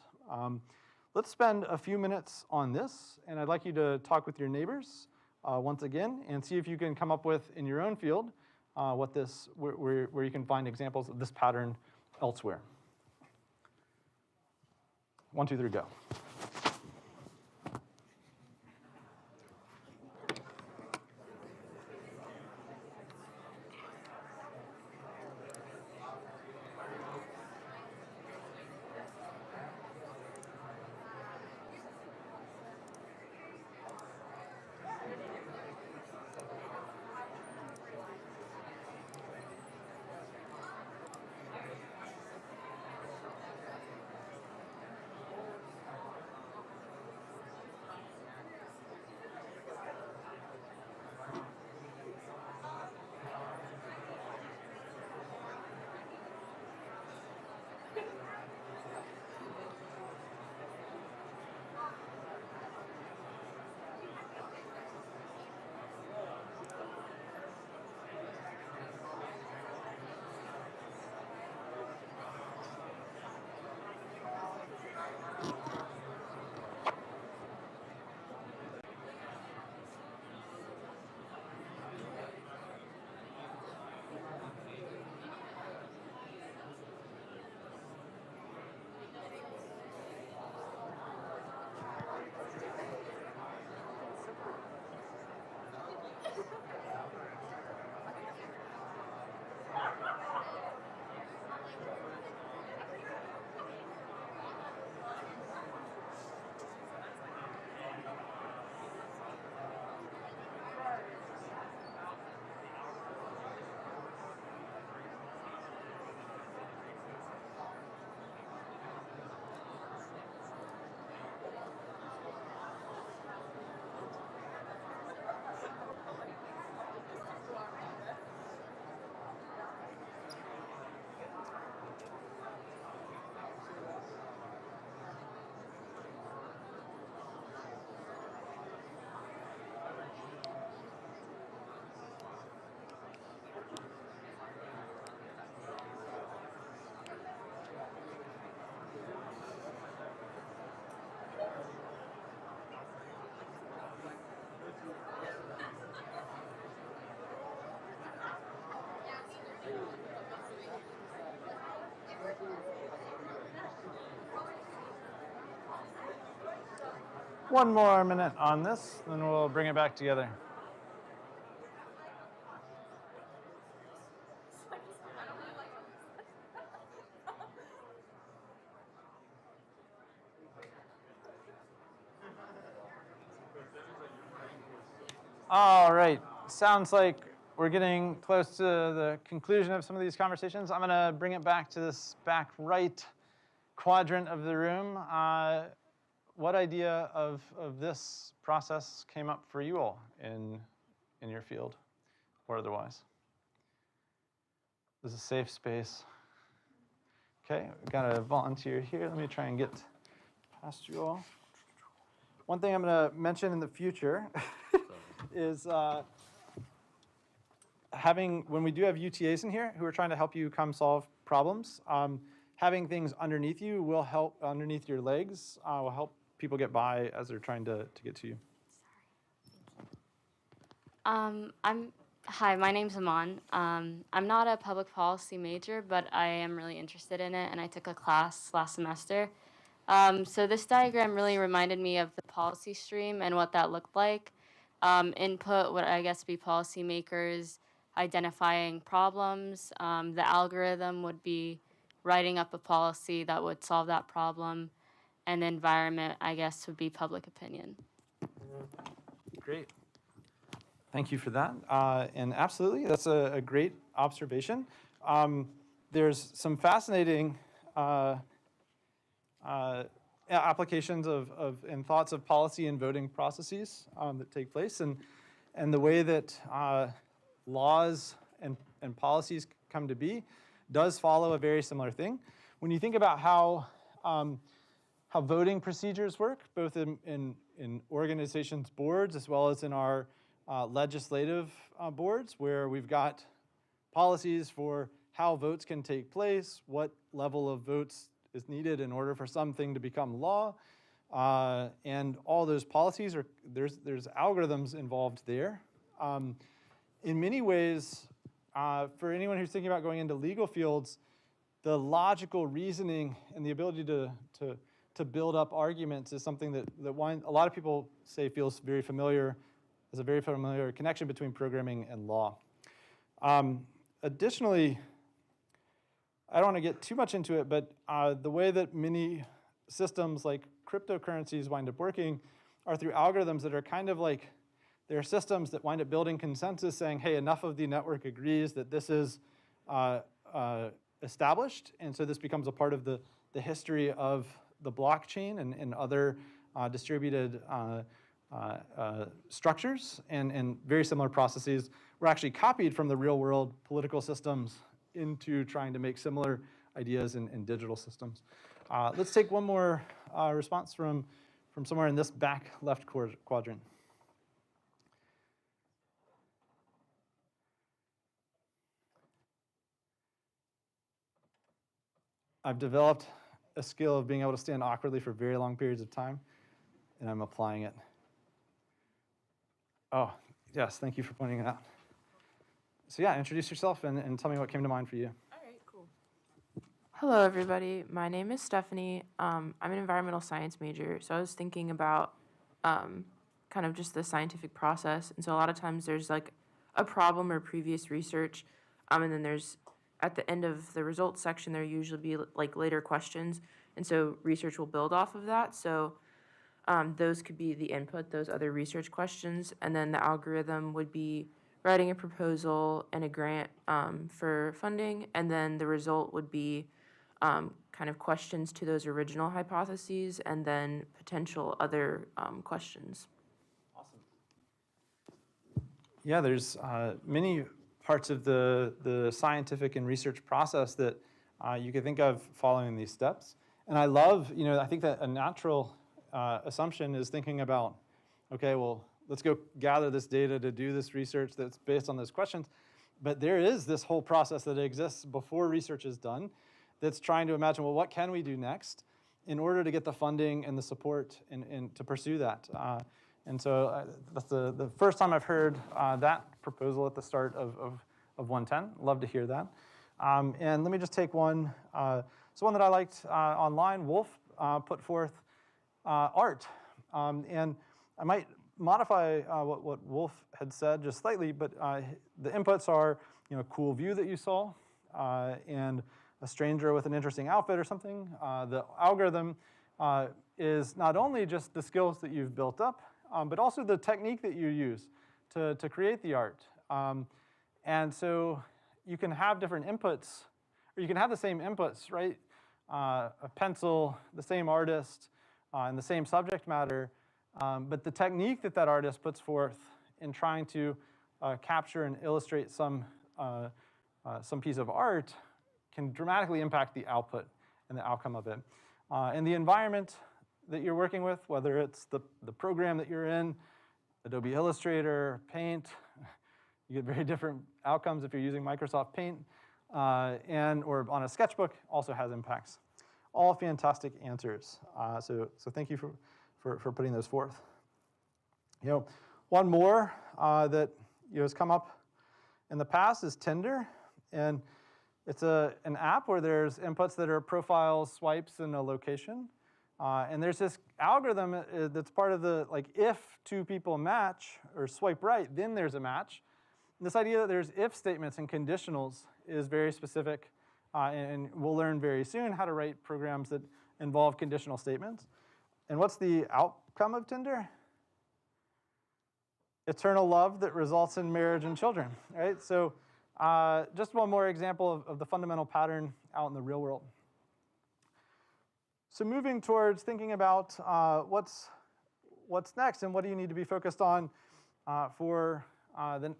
Let's spend a few minutes on this, and I'd like you to talk with your neighbors once again and see if you can come up with, in your own field, where you can find examples of this pattern elsewhere. 1, 2, 3, go. One more minute on this, then we'll bring it back together. All right, sounds like we're getting close to the conclusion of some of these conversations. I'm gonna bring it back to this back right quadrant of the room. What idea of this process came up for you all in your field or otherwise? This is a safe space. Okay, we've got a volunteer here. Let me try and get past you all. One thing I'm going to mention in the future is when we do have UTAs in here who are trying to help you come solve problems, having things underneath you will help, underneath your legs, will help people get by as they're trying to get to you. Hi, my name's Aman. I'm not a public policy major, but I am really interested in it, and I took a class last semester. So this diagram really reminded me of the policy stream and what that looked like. Input would, I guess, be policymakers identifying problems. The algorithm would be writing up a policy that would solve that problem. And the environment, I guess, would be public opinion. Great. Thank you for that. And absolutely, that's a great observation. There's some fascinating applications and thoughts of policy and voting processes that take place, and the way that laws and policies come to be does follow a very similar thing. When you think about how voting procedures work, both in organizations' boards as well as in our legislative boards, where we've got policies for how votes can take place, what level of votes is needed in order for something to become law, and all those policies there's algorithms involved there. In many ways, for anyone who's thinking about going into legal fields, the logical reasoning and the ability to build up arguments is something that a lot of people say feels very familiar, as a very familiar connection between programming and law. Additionally, I don't want to get too much into it, but the way that many systems like cryptocurrencies wind up working are through algorithms that are kind of like, they're systems that wind up building consensus saying, hey, enough of the network agrees that this is established, and so this becomes a part of the history of the blockchain and other distributed structures and very similar processes were actually copied from the real world political systems into trying to make similar ideas in digital systems. Let's take one more response from somewhere in this back left quadrant. I've developed a skill of being able to stand awkwardly for very long periods of time, and I'm applying it. Oh, yes, thank you for pointing it out. So yeah, introduce yourself and tell me what came to mind for you. All right, cool. Hello, everybody. My name is Stephanie. I'm an environmental science major, so I was thinking about kind of just the scientific process. And so a lot of times there's like a problem or previous research, and then there's, at the end of the results section, there usually be like later questions. And so research will build off of that. So those could be the input, those other research questions. And then the algorithm would be writing a proposal and a grant for funding. And then the result would be kind of questions to those original hypotheses and then potential other questions. Awesome. Yeah, there's many parts of the scientific and research process that you could think of following these steps. And I love, I think that a natural assumption is thinking about, okay, well, let's go gather this data to do this research that's based on those questions. But there is this whole process that exists before research is done that's trying to imagine, well, what can we do next in order to get the funding and the support and to pursue that? And so that's the first time I've heard that proposal at the start of 110. Love to hear that. And let me just take one. So one that I liked online, Wolf put forth art. And I might modify what Wolf had said just slightly, but the inputs are, a cool view that you saw, and a stranger with an interesting outfit or something. The algorithm is not only just the skills that you've built up, but also the technique that you use to create the art. And so you can have different inputs, or you can have the same inputs, right? A pencil, the same artist, and the same subject matter, but the technique that artist puts forth in trying to capture and illustrate some piece of art can dramatically impact the output and the outcome of it. And the environment that you're working with, whether it's the program that you're in, Adobe Illustrator, Paint, you get very different outcomes if you're using Microsoft Paint, or on a sketchbook, also has impacts. All fantastic answers. So thank you for putting those forth. One more that has come up in the past is Tinder, and it's an app where there's inputs that are profiles, swipes, and a location. And there's this algorithm that's part of the, if two people match or swipe right, then there's a match. And this idea that there's if statements and conditionals is very specific, and we'll learn very soon how to write programs that involve conditional statements. And what's the outcome of Tinder? Eternal love that results in marriage and children, right? So just one more example of the fundamental pattern out in the real world. So moving towards thinking about what's next and what do you need to be focused on for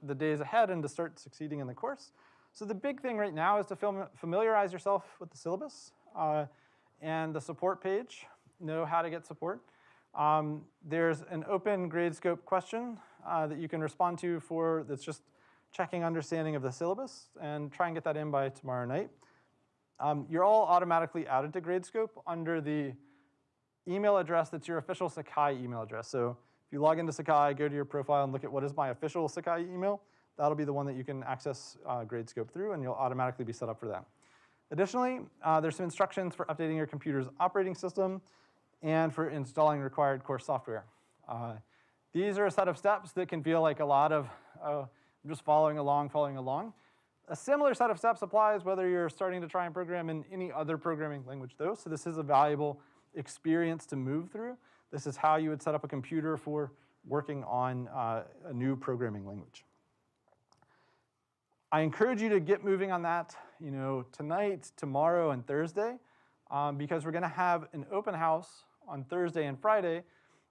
the days ahead and to start succeeding in the course. So the big thing right now is to familiarize yourself with the syllabus and the support page, know how to get support. There's an open grade scope question that you can respond to that's just checking understanding of the syllabus, and try and get that in by tomorrow night. You're all automatically added to Gradescope under the email address that's your official Sakai email address. So if you log into Sakai, go to your profile and look at what is my official Sakai email, that'll be the one that you can access Gradescope through, and you'll automatically be set up for that. Additionally, there's some instructions for updating your computer's operating system and for installing required course software. These are a set of steps that can feel like a lot of just following along. A similar set of steps applies whether you're starting to try and program in any other programming language though, so this is a valuable experience to move through. This is how you would set up a computer for working on a new programming language. I encourage you to get moving on that, tonight, tomorrow, and Thursday, because we're going to have an open house on Thursday and Friday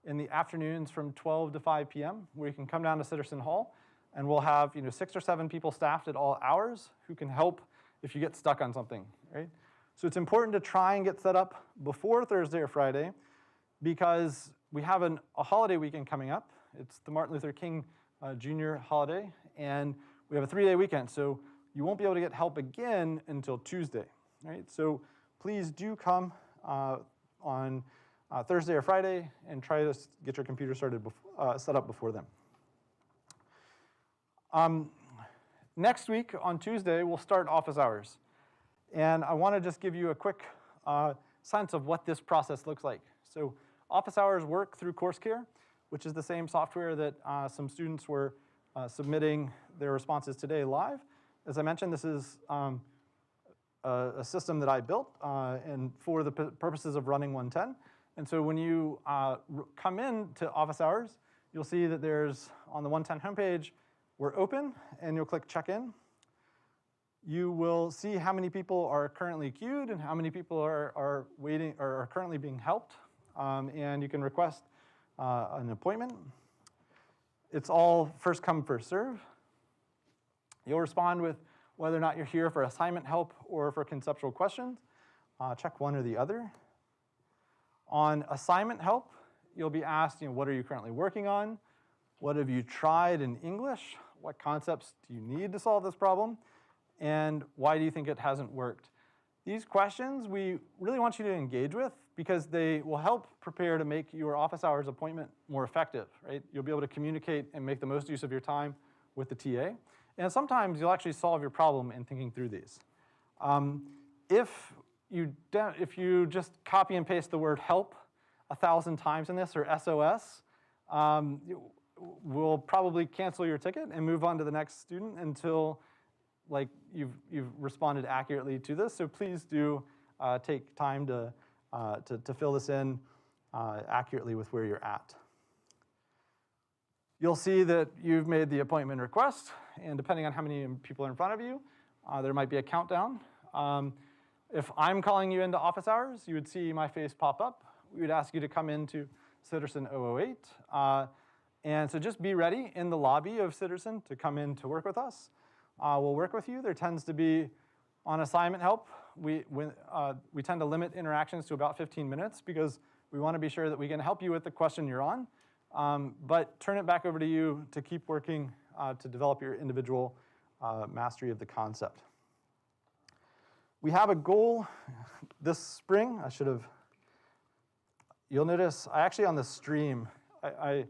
in the afternoons from 12 to 5 p.m. where you can come down to Sitterson Hall, and we'll have 6 or 7 people staffed at all hours who can help if you get stuck on something, right? So it's important to try and get set up before Thursday or Friday because we have a holiday weekend coming up. It's the Martin Luther King Jr. holiday, and we have a 3-day weekend, so you won't be able to get help again until Tuesday, right? So please do come on Thursday or Friday and try to get your computer set up before then. Next week on Tuesday, we'll start office hours. And I want to just give you a quick sense of what this process looks like. So office hours work through Course.Care, which is the same software that some students were submitting their responses today live. As I mentioned, this is a system that I built and for the purposes of running 110. And so when you come in to office hours, you'll see that there's, on the 110 homepage, we're open, and you'll click check in. You will see how many people are currently queued and how many people are waiting or are currently being helped. And you can request an appointment. It's all first come, first serve. You'll respond with whether or not you're here for assignment help or for conceptual questions. Check one or the other. On assignment help, you'll be asked, what are you currently working on? What have you tried in English? What concepts do you need to solve this problem? And why do you think it hasn't worked? These questions we really want you to engage with because they will help prepare to make your office hours appointment more effective, right? You'll be able to communicate and make the most use of your time with the TA. And sometimes you'll actually solve your problem in thinking through these. If you just copy and paste the word help 1,000 times in this or SOS, we'll probably cancel your ticket and move on to the next student until you've responded accurately to this. So please do take time to fill this in accurately with where you're at. You'll see that you've made the appointment request, and depending on how many people are in front of you, there might be a countdown. If I'm calling you into office hours, you would see my face pop up. We would ask you to come into Sitterson 008. And so just be ready in the lobby of Sitterson to come in to work with us. We'll work with you. There tends to be, on assignment help, we tend to limit interactions to about 15 minutes because we want to be sure that we can help you with the question you're on, but turn it back over to you to keep working to develop your individual mastery of the concept. We have a goal this spring. You'll notice, actually on the stream, I've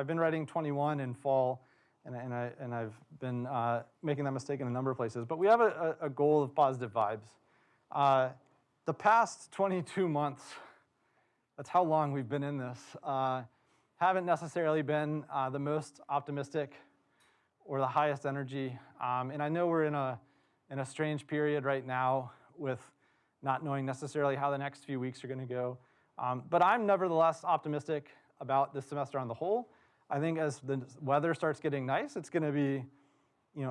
been writing 21 in fall, and I've been making that mistake in a number of places. But we have a goal of positive vibes. The past 22 months, that's how long we've been in this, haven't necessarily been the most optimistic or the highest energy. And I know we're in a strange period right now with not knowing necessarily how the next few weeks are going to go. But I'm nevertheless optimistic about this semester on the whole. I think as the weather starts getting nice, it's going to be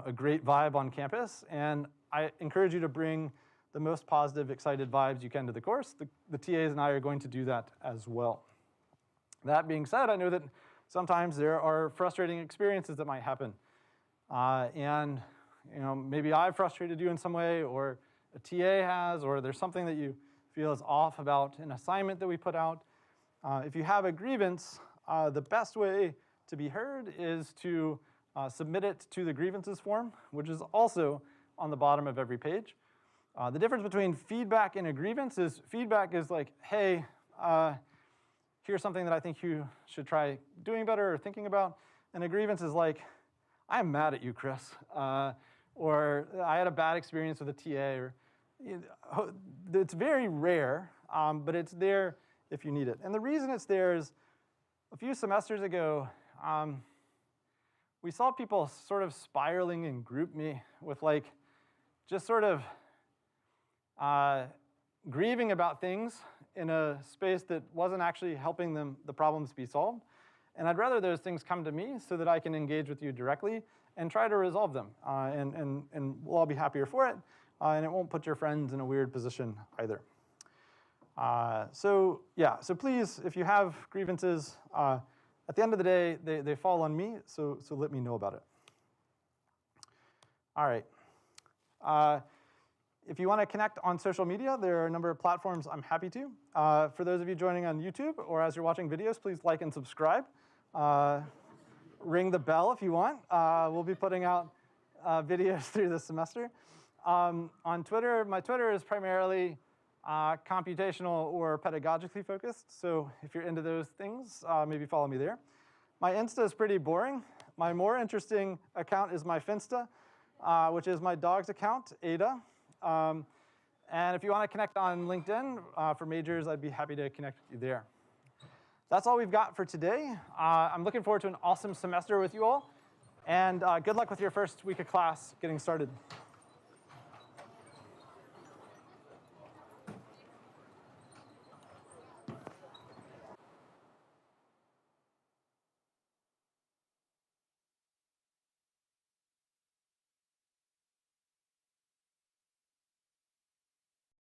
a great vibe on campus. And I encourage you to bring the most positive, excited vibes you can to the course. The TAs and I are going to do that as well. That being said, I know that sometimes there are frustrating experiences that might happen. And maybe I've frustrated you in some way, or a TA has, or there's something that you feel is off about an assignment that we put out. If you have a grievance, the best way to be heard is to submit it to the grievances form, which is also on the bottom of every page. The difference between feedback and a grievance is feedback is like, hey, here's something that I think you should try doing better or thinking about. And a grievance is like, I'm mad at you, Chris. Or I had a bad experience with a TA. Or, it's very rare, but it's there if you need it. And the reason it's there is a few semesters ago, we saw people sort of spiraling in GroupMe with like just sort of grieving about things in a space that wasn't actually helping them, the problems be solved. And I'd rather those things come to me so that I can engage with you directly and try to resolve them. And we'll all be happier for it. And it won't put your friends in a weird position either. So please, if you have grievances, at the end of the day, they fall on me, so let me know about it. All right. If you want to connect on social media, there are a number of platforms I'm happy to. For those of you joining on YouTube or as you're watching videos, please like and subscribe. Ring the bell if you want. We'll be putting out videos through the semester. On Twitter, my Twitter is primarily computational or pedagogically focused. So if you're into those things, maybe follow me there. My Insta is pretty boring. My more interesting account is my Finsta, which is my dog's account, Ada. And if you want to connect on LinkedIn for majors, I'd be happy to connect with you there. That's all we've got for today. I'm looking forward to an awesome semester with you all. And good luck with your first week of class getting started.